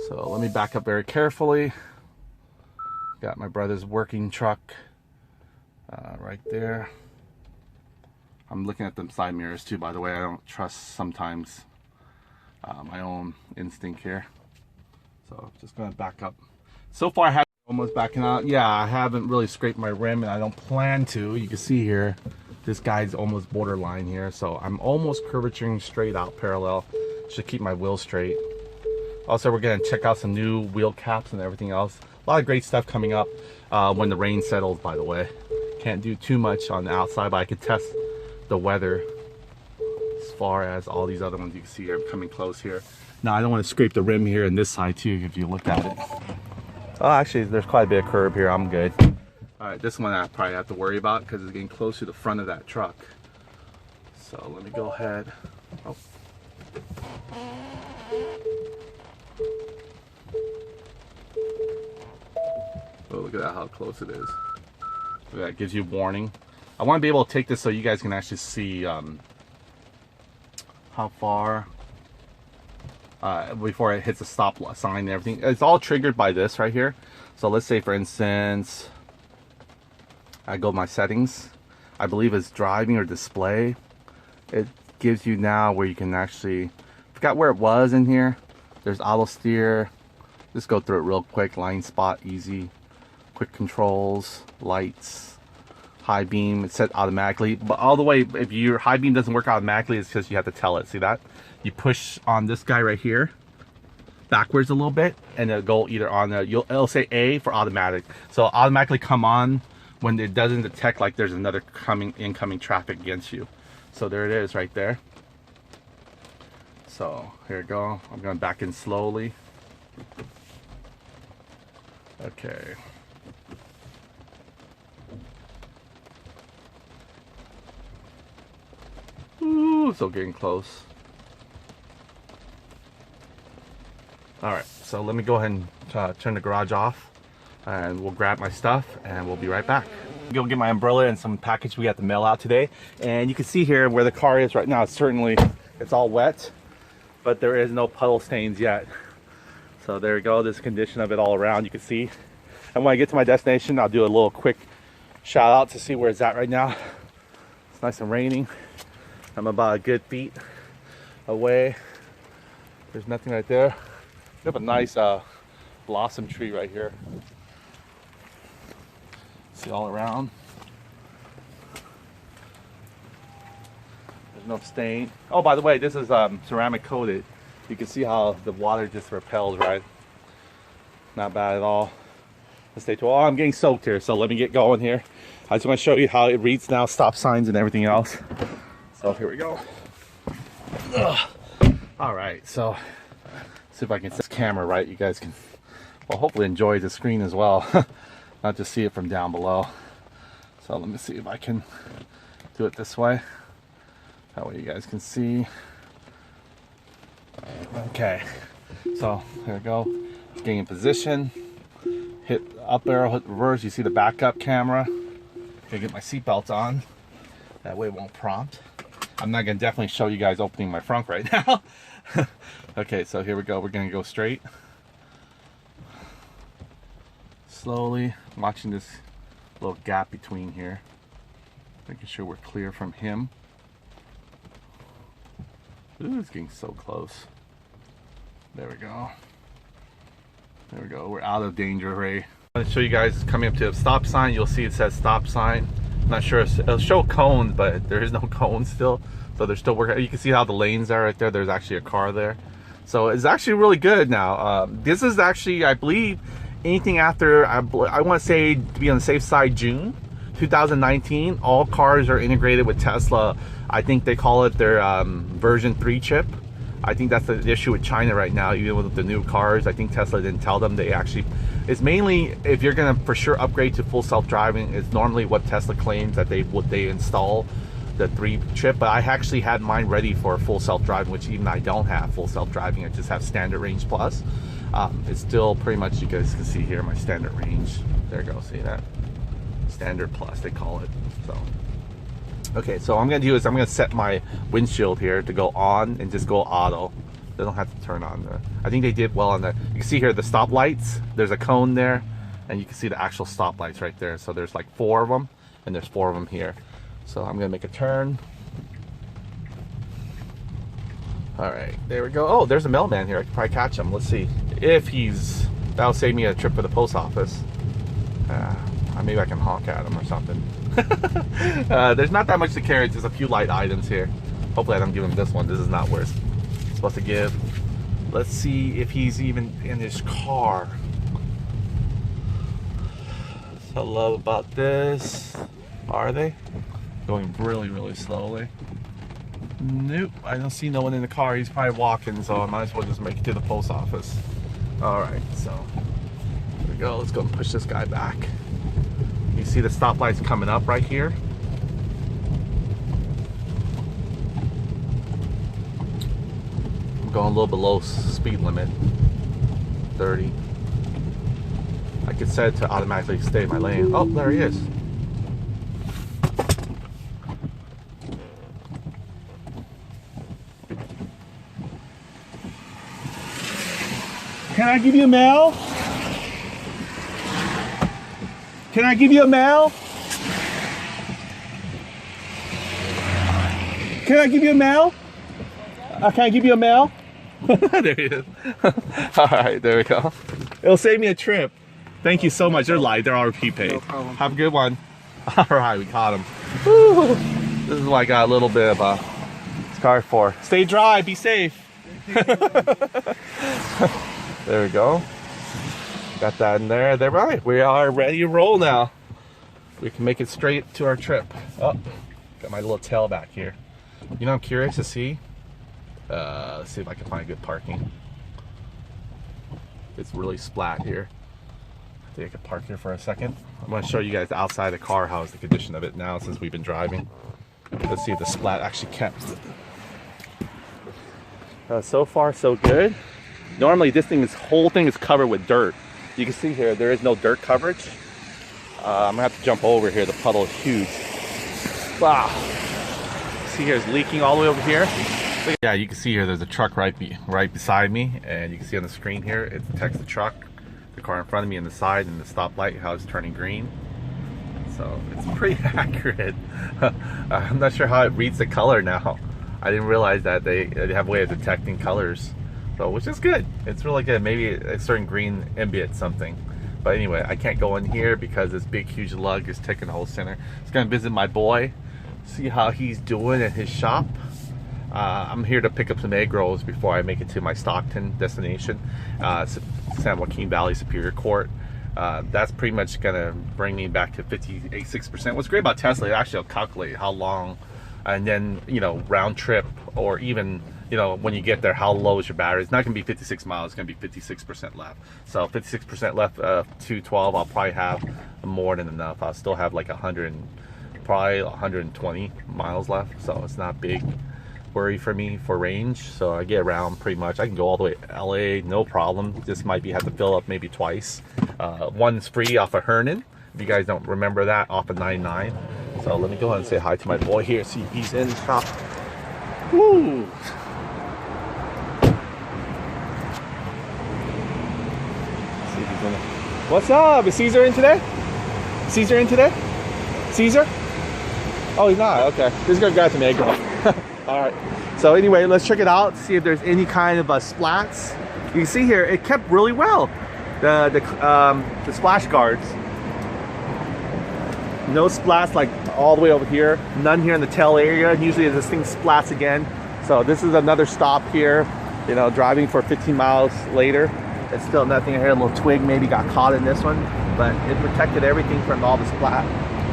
So let me back up very carefully. Got my brother's working truck right there. I'm looking at them side mirrors too, by the way. I don't trust sometimes my own instinct here. So just gonna back up. So far I have almost backing out. Yeah, I haven't really scraped my rim and I don't plan to. You can see here, this guy's almost borderline here. So I'm almost curvaturing straight out parallel. Should keep my wheel straight. Also, we're gonna check out some new wheel caps and everything else. A lot of great stuff coming up when the rain settles, by the way. Can't do too much on the outside, but I could test the weather as far as all these other ones you can see here. I'm coming close here. Now, I don't want to scrape the rim here and this side too, if you look at it. Oh, actually, there's quite a bit of curb here. I'm good. All right, this one I probably have to worry about because it's getting close to the front of that truck. So let me go ahead. Oh. Oh, look at that, how close it is. That gives you warning. I want to be able to take this so you guys can actually see how far before it hits the stop sign and everything. It's all triggered by this right here. So let's say, for instance, I go to my settings. I believe it's driving or display. It gives you now where you can actually, forgot where it was in here. There's auto steer. Just go through it real quick. Line spot, easy. Quick controls, lights, high beam, it's set automatically. But all the way, if your high beam doesn't work automatically, it's because you have to tell it. See that? You push on this guy right here, backwards a little bit, and it'll go either on the, it'll say A for automatic. So it'll automatically come on when it doesn't detect like there's another incoming traffic against you. So there it is right there. So here we go. I'm going back in slowly. Okay. Ooh, so getting close. All right, so let me go ahead and turn the garage off and we'll grab my stuff and we'll be right back. Go get my umbrella and some package we got to mail out today. And you can see here where the car is right now, it's all wet, but there is no puddle stains yet. So there you go, this condition of it all around, you can see. And when I get to my destination, I'll do a little quick shout out to see where it's at right now. It's nice and raining. I'm about a good feet away. There's nothing right there. We have a nice blossom tree right here. See all around. There's no stain. Oh, by the way, this is ceramic coated. You can see how the water just repels, right? Not bad at all. Let's stay tuned. Oh, I'm getting soaked here, so let me get going here. I just want to show you how it reads now, stop signs and everything else. So here we go. Ugh. All right, so see if I can set this camera right. You guys can, well, hopefully enjoy the screen as well. Not just see it from down below. So let me see if I can do it this way. That way you guys can see. Okay, so here we go. Getting in position. Hit up arrow, hit reverse. You see the backup camera. Gonna get my seatbelt on. That way it won't prompt. I'm not gonna definitely show you guys opening my front right now. Okay, so here we go. We're gonna go straight. Slowly, watching this little gap between here. Making sure we're clear from him. Ooh, it's getting so close. There we go. There we go. We're out of danger ray. I'm gonna show you guys coming up to a stop sign. You'll see it says stop sign. I'm not sure. It'll show cones, but there is no cones still. So they're still working. You can see how the lanes are right there. There's actually a car there. So it's actually really good now. This is actually, I believe, anything after, I want to say, to be on the safe side, June 2019, all cars are integrated with Tesla. I think they call it their version 3 chip. I think that's the issue with China right now, even with the new cars. I think Tesla didn't tell them. They actually, it's mainly, if you're gonna for sure upgrade to full self-driving, it's normally what Tesla claims that they install the 3 chip, but I actually had mine ready for full self-driving, which even I don't have full self-driving. I just have standard range plus. It's still pretty much, you guys can see here, my standard range. There you go, see that? Standard plus, they call it. So, okay, so what I'm gonna do is I'm gonna set my windshield here to go on and just go auto. They don't have to turn on. I think they did well on that. You can see here the stop lights. There's a cone there, and you can see the actual stop lights right there. So there's like 4 of them, and there's 4 of them here. So I'm gonna make a turn. All right, there we go. Oh, there's a mailman here. I can probably catch him. Let's see if that'll save me a trip for the post office. Maybe I can honk at him or something. There's not that much to carry. There's a few light items here. Hopefully I don't give him this one. This is not where it's supposed to give. Let's see if he's even in his car. So I love about this. Are they? Going really, really slowly. Nope, I don't see no one in the car. He's probably walking, so I might as well just make it to the post office. All right, so here we go. Let's go and push this guy back. You see the stoplight's coming up right here. I'm going a little below speed limit, 30. I could set it to automatically stay in my lane. Oh, there he is. Can I give you a mail? Can I give you a mail? Can I give you a mail? Can I give you a mail? There he is. All right, there we go. It'll save me a trip. Thank you so much. They're light. They're already prepaid. No problem. Have a good one. All right, we caught him. Woo. This is what I got a little bit of a scar for. Stay dry. Be safe. There we go. Got that in there. They're right. We are ready to roll now. We can make it straight to our trip. Oh, got my little tail back here. You know, I'm curious to see. Let's see if I can find good parking. It's really splat here. I think I could park here for a second. I'm going to show you guys outside the car how is the condition of it now since we've been driving. Let's see if the splat actually kept. So far, so good. Normally, whole thing is covered with dirt. You can see here, there is no dirt coverage. I'm gonna have to jump over here. The puddle is huge. Wow. See here, it's leaking all the way over here. Yeah, you can see here, there's a truck right beside me, and you can see on the screen here, it detects the truck, the car in front of me, and the side, and the stoplight, how it's turning green. So it's pretty accurate. I'm not sure how it reads the color now. I didn't realize that they have a way of detecting colors. So, which is good. It's really good. Maybe a certain green ambient something. But anyway, I can't go in here because this big, huge lug is taking the whole center. It's gonna visit my boy, see how he's doing at his shop. I'm here to pick up some egg rolls before I make it to my Stockton destination, San Joaquin Valley Superior Court. That's pretty much gonna bring me back to 56%. What's great about Tesla, it actually will calculate how long, and then, you know, round trip, or even, you know, when you get there, how low is your battery. It's not gonna be 56 miles, it's gonna be 56% left. So 56% left, 212, I'll probably have more than enough. I'll still have like 120 miles left, so it's not big worry for me for range. So I get around pretty much. I can go all the way to LA, no problem. Just might have to fill up maybe twice. One's free off of Hernan, if you guys don't remember that, off of 99. So let me go ahead and say hi to my boy here, see if he's in the shop. Woo! See if he's in it. What's up? Is Caesar in today? Caesar in today? Caesar? Oh, he's not. Okay. Just gonna grab some egg roll. All right. So anyway, let's check it out. See if there's any kind of splats. You can see here, it kept really well. The splash guards. No splash like all the way over here. None here in the tail area. Usually this thing splats again. So this is another stop here. You know, driving for 15 miles later. It's still nothing here. A little twig maybe got caught in this one, but it protected everything from all the splat.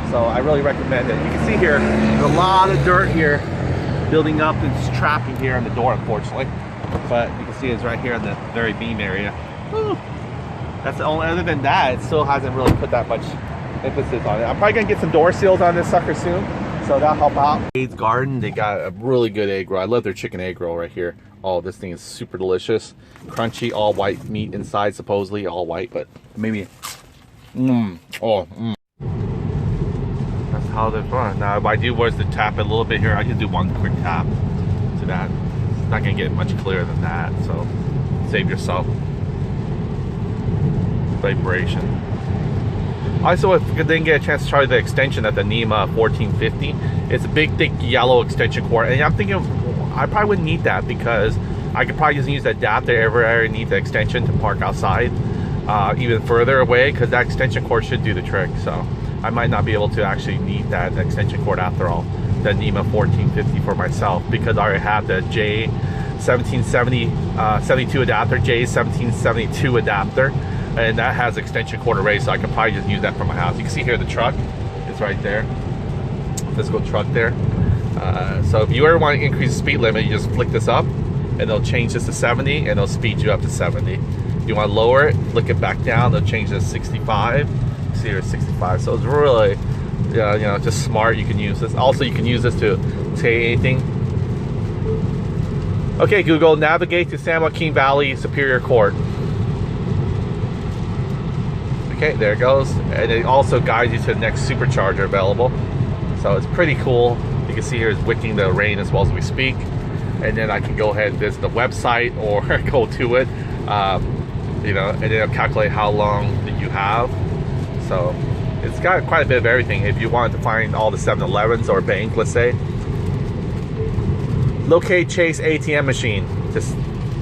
So I really recommend it. You can see here, there's a lot of dirt here building up. It's trapping here on the door, unfortunately. But you can see it's right here in the very beam area. Whew. That's the only, other than that, it still hasn't really put that much emphasis on it. I'm probably gonna get some door seals on this sucker soon, so that'll help out. Aids Garden, they got a really good egg roll. I love their chicken egg roll right here. Oh, this thing is super delicious. Crunchy, all white meat inside, supposedly all white, but maybe. That's how they're fun. Now, if I do was to tap it a little bit here, I can do one quick tap to that. It's not gonna get much clearer than that, so save yourself vibration. Also, if you didn't get a chance to try the extension of the NEMA 1450, it's a big, thick yellow extension cord, and I'm thinking I probably wouldn't need that because I could probably just use the adapter if I need the extension to park outside even further away, because that extension cord should do the trick. So I might not be able to actually need that extension cord after all, the NEMA 1450 for myself, because I already have the J1772 adapter, J1772 adapter, and that has extension cord array, so I can probably just use that from my house. You can see here the truck is right there, physical truck there. So if you ever want to increase the speed limit, you just flick this up and they'll change this to 70 and they'll speed you up to 70. If you want to lower it, flick it back down, they'll change this to 65. See here, 65. So it's really, you know, just smart. You can use this. Also, you can use this to say anything. Okay, Google, navigate to San Joaquin Valley Superior Court. Okay, there it goes. And it also guides you to the next supercharger available. So it's pretty cool. You can see here it's wicking the rain as well as we speak. And then I can go ahead and visit the website or go to it, you know, and then it'll calculate how long that you have. So it's got quite a bit of everything. If you wanted to find all the 7-Elevens or bank, let's say. Locate Chase ATM machine. Just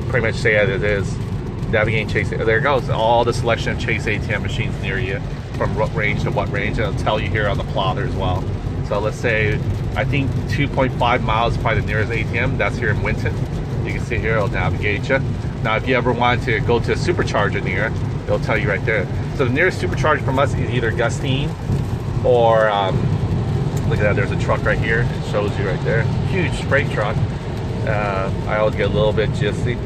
pretty much say it is. Navigating Chase. There it goes. All the selection of Chase ATM machines near you, from what range to what range. It'll tell you here on the plotter as well. So let's say, I think 2.5 miles is probably the nearest ATM. That's here in Winton. You can see here, it'll navigate you. Now, if you ever want to go to a supercharger near, it'll tell you right there. So the nearest supercharger from us is either Gustine or, look at that, there's a truck right here. It shows you right there. Huge freight truck. I always get a little bit jittery.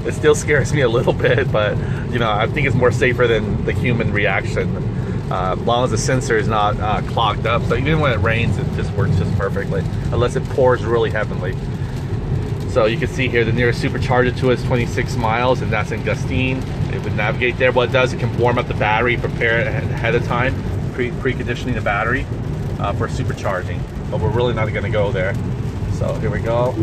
It still scares me a little bit, but you know, I think it's more safer than the human reaction. As long as the sensor is not clogged up. So even when it rains, it just works just perfectly, unless it pours really heavily. So you can see here the nearest supercharger to us is 26 miles, and that's in Gustine. It would navigate there. What it does, it can warm up the battery, prepare it ahead of time, preconditioning the battery for supercharging. But we're really not going to go there. So here we go.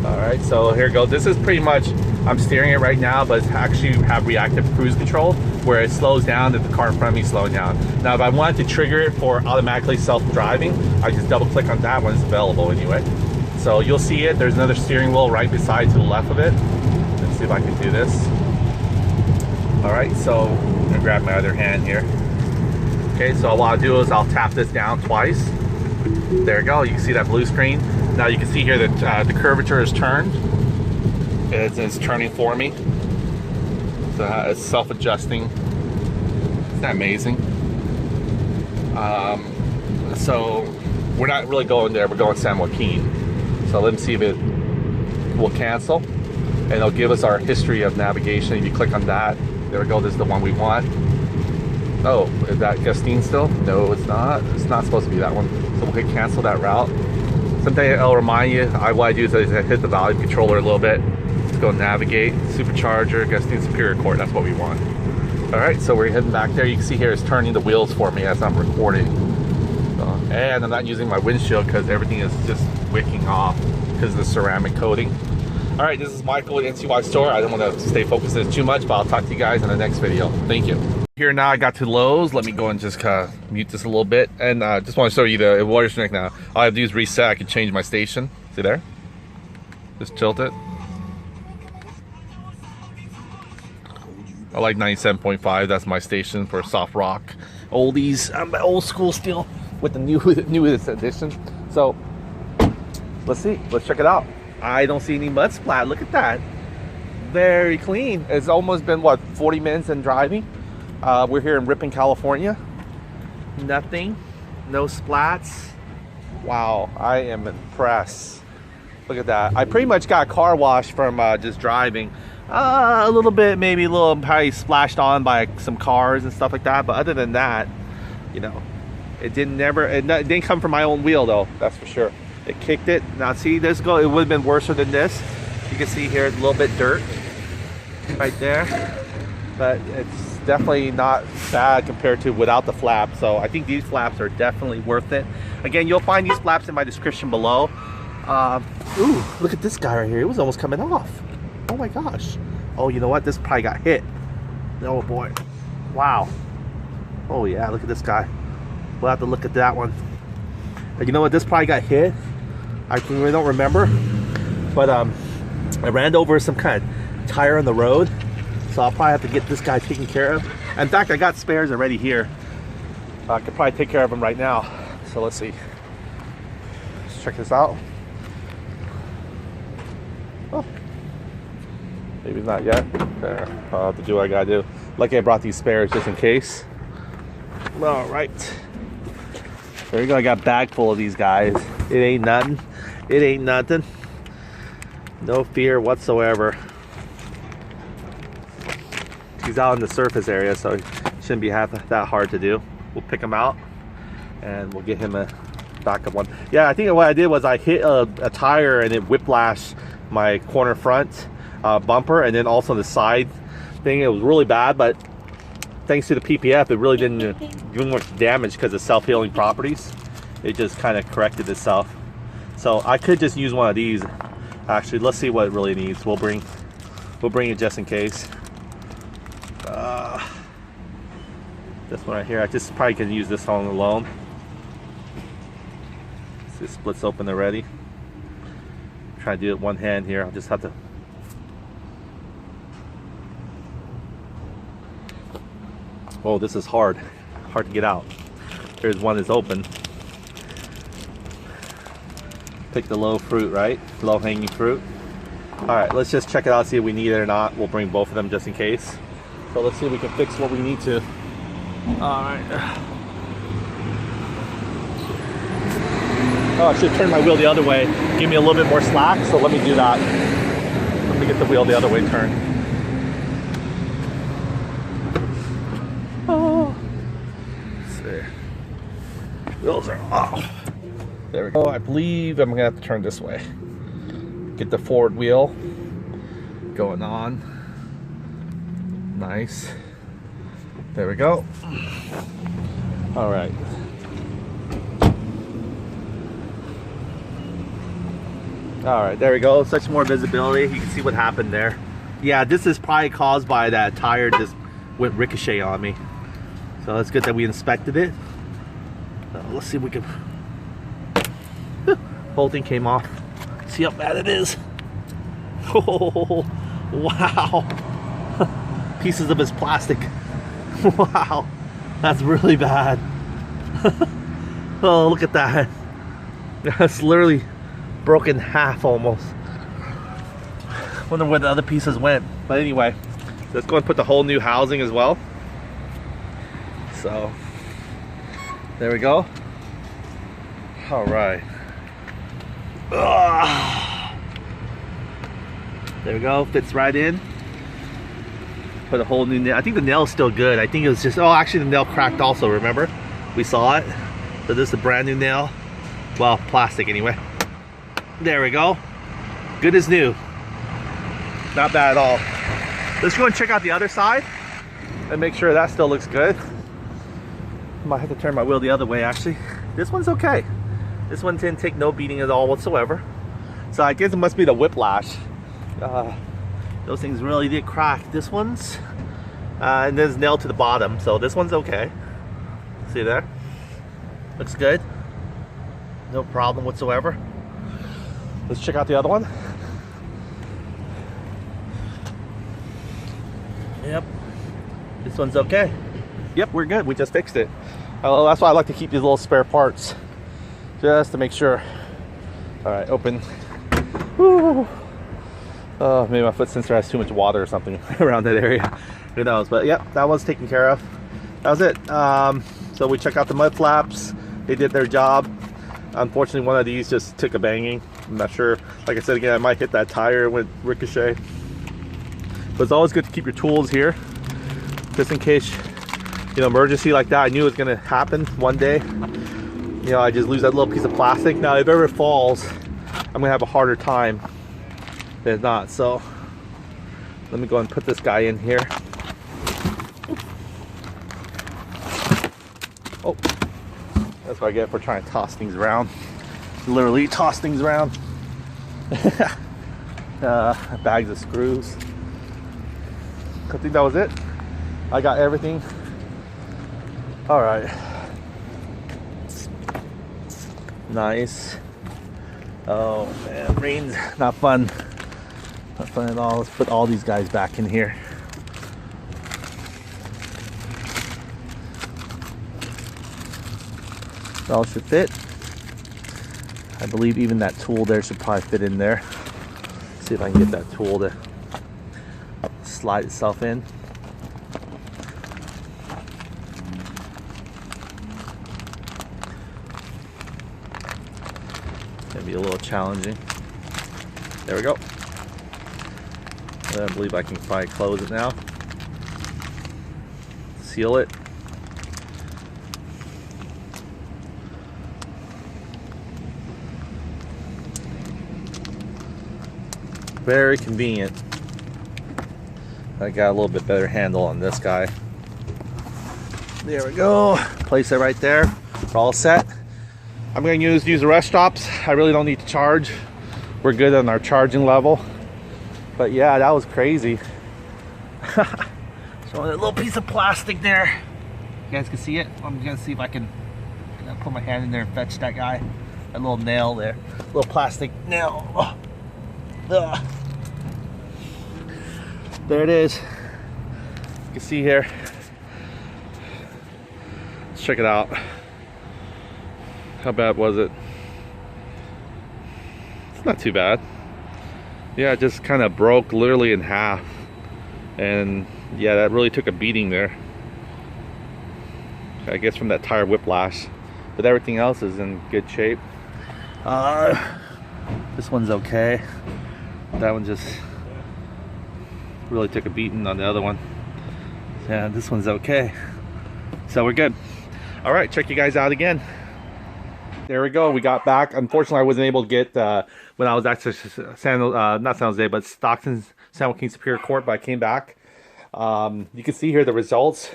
All right, so here it goes. This is pretty much, I'm steering it right now, but it's actually have reactive cruise control where it slows down if the car in front of me is slowing down. Now, if I wanted to trigger it for automatically self-driving, I just double click on that when it's available anyway. So you'll see it. There's another steering wheel right beside to the left of it. Let's see if I can do this. All right, so I'm gonna grab my other hand here. Okay, so what I'll do is I'll tap this down twice. There you go, you can see that blue screen. Now you can see here that the curvature is turned. It's turning for me. So it's self-adjusting. Isn't that amazing? So we're not really going there, we're going San Joaquin. So let me see if it will cancel. And it'll give us our history of navigation. If you click on that, there we go, this is the one we want. Oh, is that Gustine still? No, it's not. It's not supposed to be that one. So we'll hit cancel that route. Someday it'll remind you. What I do is I hit the volume controller a little bit. Let's go navigate, supercharger, Gustine Superior Court. That's what we want. All right, so we're heading back there. You can see here it's turning the wheels for me as I'm recording. So, and I'm not using my windshield because everything is just wicking off because of the ceramic coating. All right, this is Michael with NCY Store. I don't want to stay focused on this too much, but I'll talk to you guys in the next video. Thank you. Here now I got to Lowe's. Let me go and just mute this a little bit. And just want to show you the water strength now. All I have to do is reset. I can change my station. See there? Just tilt it. I like 97.5. That's my station for soft rock. Oldies. I'm old school still with the newest edition. So let's see. Let's check it out. I don't see any mud splat. Look at that. Very clean. It's almost been what, 40 minutes in driving. We're here in Ripon, California. Nothing. No splats. Wow, I am impressed. Look at that. I pretty much got car washed from just driving. A little bit, maybe a little probably splashed on by some cars and stuff like that. But other than that, you know, it didn't come from my own wheel though. That's for sure. It kicked it. Now see, it would have been worse than this. You can see here, it's a little bit dirt right there. But it's definitely not bad compared to without the flap. So I think these flaps are definitely worth it. Again, you'll find these flaps in my description below. Ooh, look at this guy right here. It was almost coming off. Oh my gosh. Oh, you know what? This probably got hit. Oh boy. Wow. Oh yeah, look at this guy. We'll have to look at that one. And you know what? This probably got hit. I really don't remember. But I ran over some kind of tire on the road. So I'll probably have to get this guy taken care of. In fact, I got spares already here. I could probably take care of him right now. So let's see. Let's check this out. Oh. Maybe not yet. There. I'll have to do what I gotta do. Lucky I brought these spares just in case. All right. There you go. I got a bag full of these guys. It ain't nothing. It ain't nothing. No fear whatsoever. He's out in the surface area, so it shouldn't be that hard to do. We'll pick him out and we'll get him a backup one. Yeah, I think what I did was I hit a tire and it whiplashed my corner front bumper, and then also the side thing. It was really bad, but thanks to the PPF, it really didn't do much damage because of self-healing properties. It just kind of corrected itself. So I could just use one of these. Actually, let's see what it really needs. We'll bring it just in case. This one right here, I just probably can use this one alone. See, it splits open already. Try to do it one hand here. I'll just have to. Oh, this is hard to get out. Here's one that's open. Pick the low fruit, right? Low hanging fruit. All right, let's just check it out, see if we need it or not. We'll bring both of them just in case. So let's see if we can fix what we need to. All right. Oh, I should turn my wheel the other way. Give me a little bit more slack, so let me do that. Let me get the wheel the other way turned. Oh. Let's see. Wheels are off. There we go. I believe I'm gonna have to turn this way. Get the forward wheel going on. Nice. There we go. All right. All right, there we go. Such more visibility. You can see what happened there. Yeah, this is probably caused by that tire just went ricochet on me. So it's good that we inspected it. Let's see if we can. Whole thing came off. See how bad it is. Oh, wow. Pieces of his plastic. Wow, that's really bad. Oh, look at that. That's literally broken half almost. Wonder where the other pieces went. But anyway, let's go and put the whole new housing as well. So there we go. All right. There we go, fits right in. Put a whole new nail. I think the nail's still good. I think it was just, oh, actually the nail cracked also, remember? We saw it. So this is a brand new nail. Well, plastic anyway. There we go. Good as new. Not bad at all. Let's go and check out the other side and make sure that still looks good. Might have to turn my wheel the other way actually. This one's okay. This one didn't take no beating at all whatsoever. So I guess it must be the whiplash. Those things really did crack. This one's And then it's nailed to the bottom, so this one's okay. See there? Looks good. No problem whatsoever. Let's check out the other one. Yep. This one's okay. Yep, we're good. We just fixed it. That's why I like to keep these little spare parts, just to make sure. All right, open. Woo. Oh, maybe my foot sensor has too much water or something around that area. Who knows? But yep, that one's taken care of. That was it. So we checked out the mud flaps. They did their job. Unfortunately, one of these just took a banging. I'm not sure. Like I said again, I might hit that tire with ricochet. But it's always good to keep your tools here, just in case, you know, emergency like that. I knew it was gonna happen one day. You know, I just lose that little piece of plastic. Now, if it ever falls, I'm gonna have a harder time than not. So let me go and put this guy in here. Oh, that's what I get for trying to toss things around. Literally toss things around. Bags of screws. I think that was it. I got everything. All right. Nice. Oh man, rain's not fun. Not fun at all. Let's put all these guys back in here. It all should fit. I believe even that tool there should probably fit in there. See if I can get that tool to slide itself in. Gonna be a little challenging. There we go. I believe I can probably close it now. Seal it. Very convenient. I got a little bit better handle on this guy. There we go. Place it right there. We're all set. I'm going to use the rest stops. I really don't need to charge. We're good on our charging level. But yeah, that was crazy. So a little piece of plastic there. You guys can see it. I'm going to see if I can put my hand in there and fetch that guy. That little nail there. Little plastic nail. Oh. Ugh. There it is. You can see here. Let's check it out. How bad was it? It's not too bad. Yeah, it just kind of broke literally in half. And yeah, that really took a beating there. I guess from that tire whiplash. But everything else is in good shape. This one's okay. That one just really took a beating on the other one. Yeah, this one's okay. So we're good. All right, check you guys out again. There we go. We got back. Unfortunately, I wasn't able to get when I was actually not San Jose, but Stockton, San Joaquin Superior Court. But I came back. You can see here the results.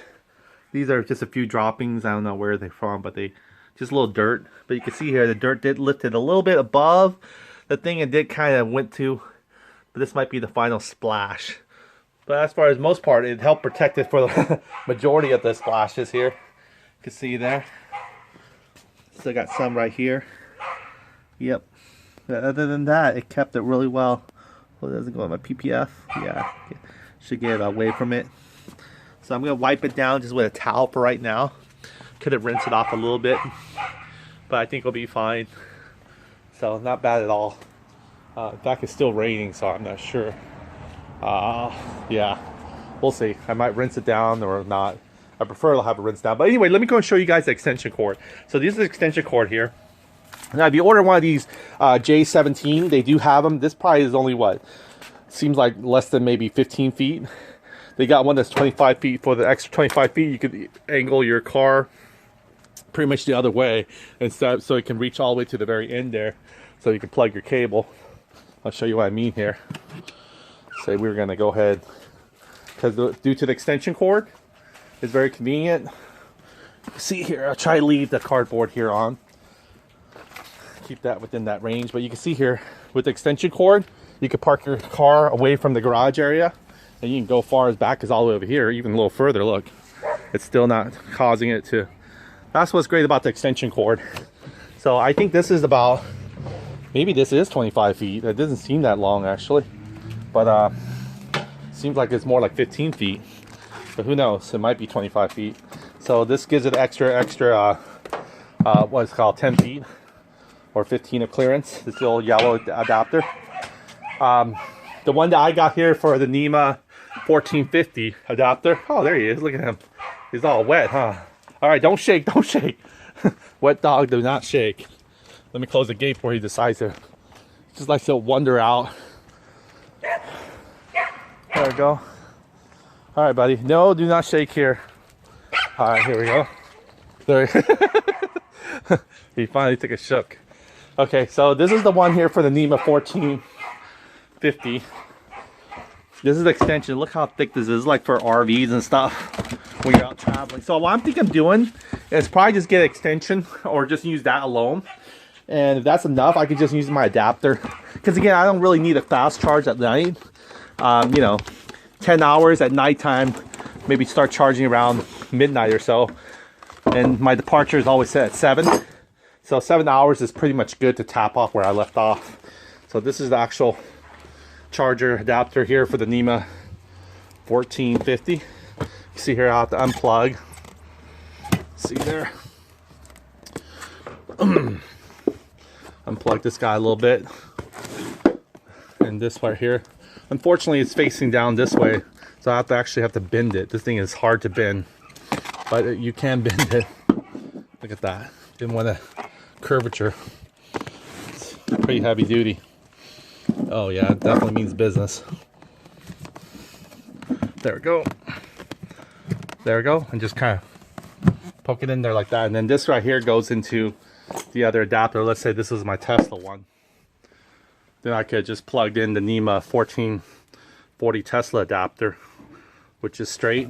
These are just a few droppings. I don't know where they're from, but they just a little dirt. But you can see here the dirt did lift it a little bit above the thing and did kind of went to. But this might be the final splash. But as far as most part, it helped protect it for the majority of the splashes here. You can see there. Still got some right here. Yep. Other than that, it kept it really well. Well, it doesn't go on my PPF. Yeah. Should get away from it. So I'm going to wipe it down just with a towel for right now. Could have rinsed it off a little bit. But I think it'll be fine. So not bad at all. In fact, it's still raining, so I'm not sure. Yeah, we'll see. I might rinse it down or not. I prefer to have it rinsed down. But anyway, let me go and show you guys the extension cord. So this is the extension cord here. Now, if you order one of these J17, they do have them. This probably is only what? Seems like less than maybe 15 feet. They got one that's 25 feet. For the extra 25 feet, you could angle your car pretty much the other way. And so it can reach all the way to the very end there. So you can plug your cable. I'll show you what I mean here. Say we're going to go ahead. Because due to the extension cord, it's very convenient. See here, I'll try to leave the cardboard here on. Keep that within that range. But you can see here, with the extension cord, you can park your car away from the garage area. And you can go far as back as all the way over here, even a little further. Look, it's still not causing it to. That's what's great about the extension cord. So I think this is about, maybe this is 25 feet. It doesn't seem that long actually, but seems like it's more like 15 feet. But who knows? It might be 25 feet. So this gives it extra what's called 10 feet or 15 of clearance. This little yellow adapter. The one that I got here for the NEMA 1450 adapter. Oh, there he is. Look at him. He's all wet, huh? All right, don't shake, don't shake. Wet dog, do not shake. Let me close the gate before he decides to. Just likes to wander out. There we go. All right, buddy. No, do not shake here. All right, here we go. There. He finally took a shook. Okay, so this is the one here for the NEMA 1450. This is the extension. Look how thick this is, like for RVs and stuff when you're out traveling. So what I'm thinking of doing is probably just get an extension or just use that alone. And if that's enough, I could just use my adapter. Because again, I don't really need a fast charge at night. You know, 10 hours at nighttime, maybe start charging around midnight or so. And my departure is always set at 7. So 7 hours is pretty much good to tap off where I left off. So this is the actual charger adapter here for the NEMA 1450. You see here I have to unplug. See there. Unplug this guy a little bit. And this right here. Unfortunately it's facing down this way, so I actually have to bend it. This thing is hard to bend, but you can bend it. Look at that. Didn't want a curvature. It's pretty heavy duty. Oh yeah, it definitely means business. There we go. There we go. And just kind of poke it in there like that. And then this right here goes into the other adapter. Let's say this is my Tesla one. Then I could just plug in the NEMA 1440 Tesla adapter, which is straight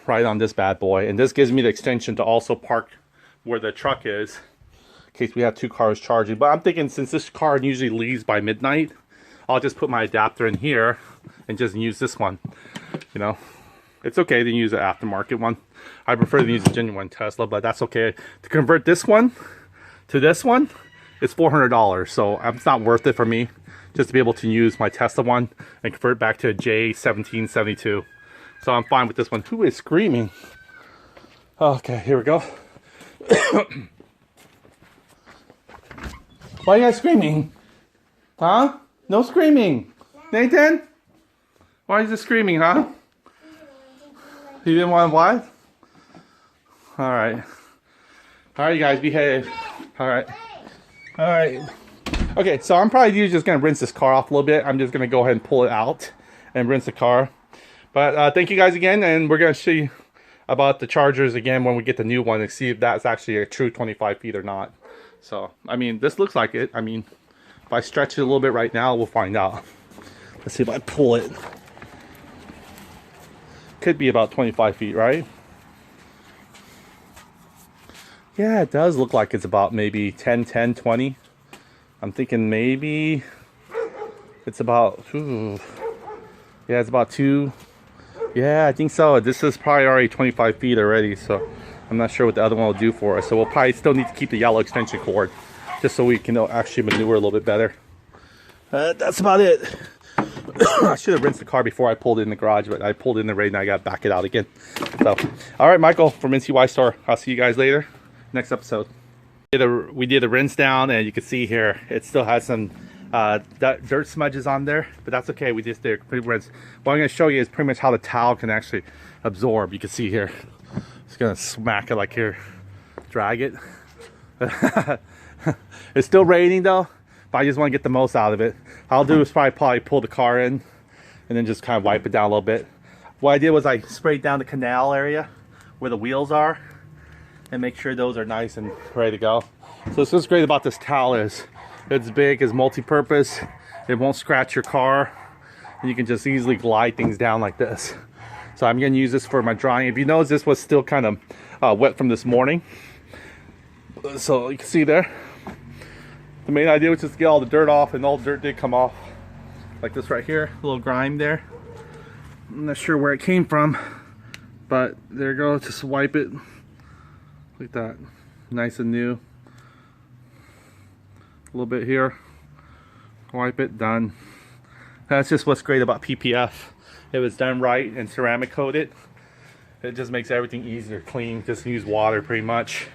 right on this bad boy. And this gives me the extension to also park where the truck is, in case we have 2 cars charging. But I'm thinking since this car usually leaves by midnight, I'll just put my adapter in here and just use this one. You know, it's okay to use an aftermarket one. I prefer to use a genuine Tesla, but that's okay. To convert this one to this one, it's $400. So it's not worth it for me just to be able to use my Tesla one and convert back to a J1772. So I'm fine with this one. Who is screaming? Okay, here we go. Why are you guys screaming? Huh? No screaming. Nathan? Why is he screaming, huh? You didn't want what? Alright. Alright, you guys, behave. Alright. Alright. Okay, so I'm probably just going to rinse this car off a little bit. I'm just going to go ahead and pull it out and rinse the car. But thank you guys again, and we're going to see about the chargers again when we get the new one and see if that's actually a true 25 feet or not. So, I mean, this looks like it. I mean, if I stretch it a little bit right now, we'll find out. Let's see if I pull it. Could be about 25 feet, right? Yeah, it does look like it's about maybe 10, 10, 20. I'm thinking maybe it's about, yeah, it's about 2. Yeah, I think so. This is probably already 25 feet already, so I'm not sure what the other one will do for us. So we'll probably still need to keep the yellow extension cord just so we can actually maneuver a little bit better. That's about it. I should have rinsed the car before I pulled it in the garage, but I pulled it in the rain and I got to back it out again. So, all right, Michael from NCY Store. I'll see you guys later. Next episode. We did a rinse down, and you can see here it still has some dirt smudges on there, but that's okay. We just did a complete rinse. What I'm going to show you is pretty much how the towel can actually absorb. You can see here. It's going to smack it like here. Drag it. It's still raining though, but I just want to get the most out of it. I'll do is probably pull the car in and then just kind of wipe it down a little bit. What I did was I sprayed down the canal area where the wheels are and make sure those are nice and ready to go. So this what's great about this towel is it's big, it's multi-purpose, it won't scratch your car, and you can just easily glide things down like this. So I'm going to use this for my drying. If you notice, this was still kind of wet from this morning. So you can see there, the main idea was just to get all the dirt off, and all the dirt did come off. like this right here, a little grime there. I'm not sure where it came from, but there you go. Just wipe it. Look at that, nice and new. A little bit here, wipe it, done. That's just what's great about PPF. If it's done right and ceramic coated, it just makes everything easier, clean. Just use water pretty much.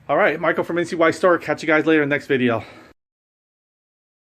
All right, Michael from NCY Store. Catch you guys later in the next video.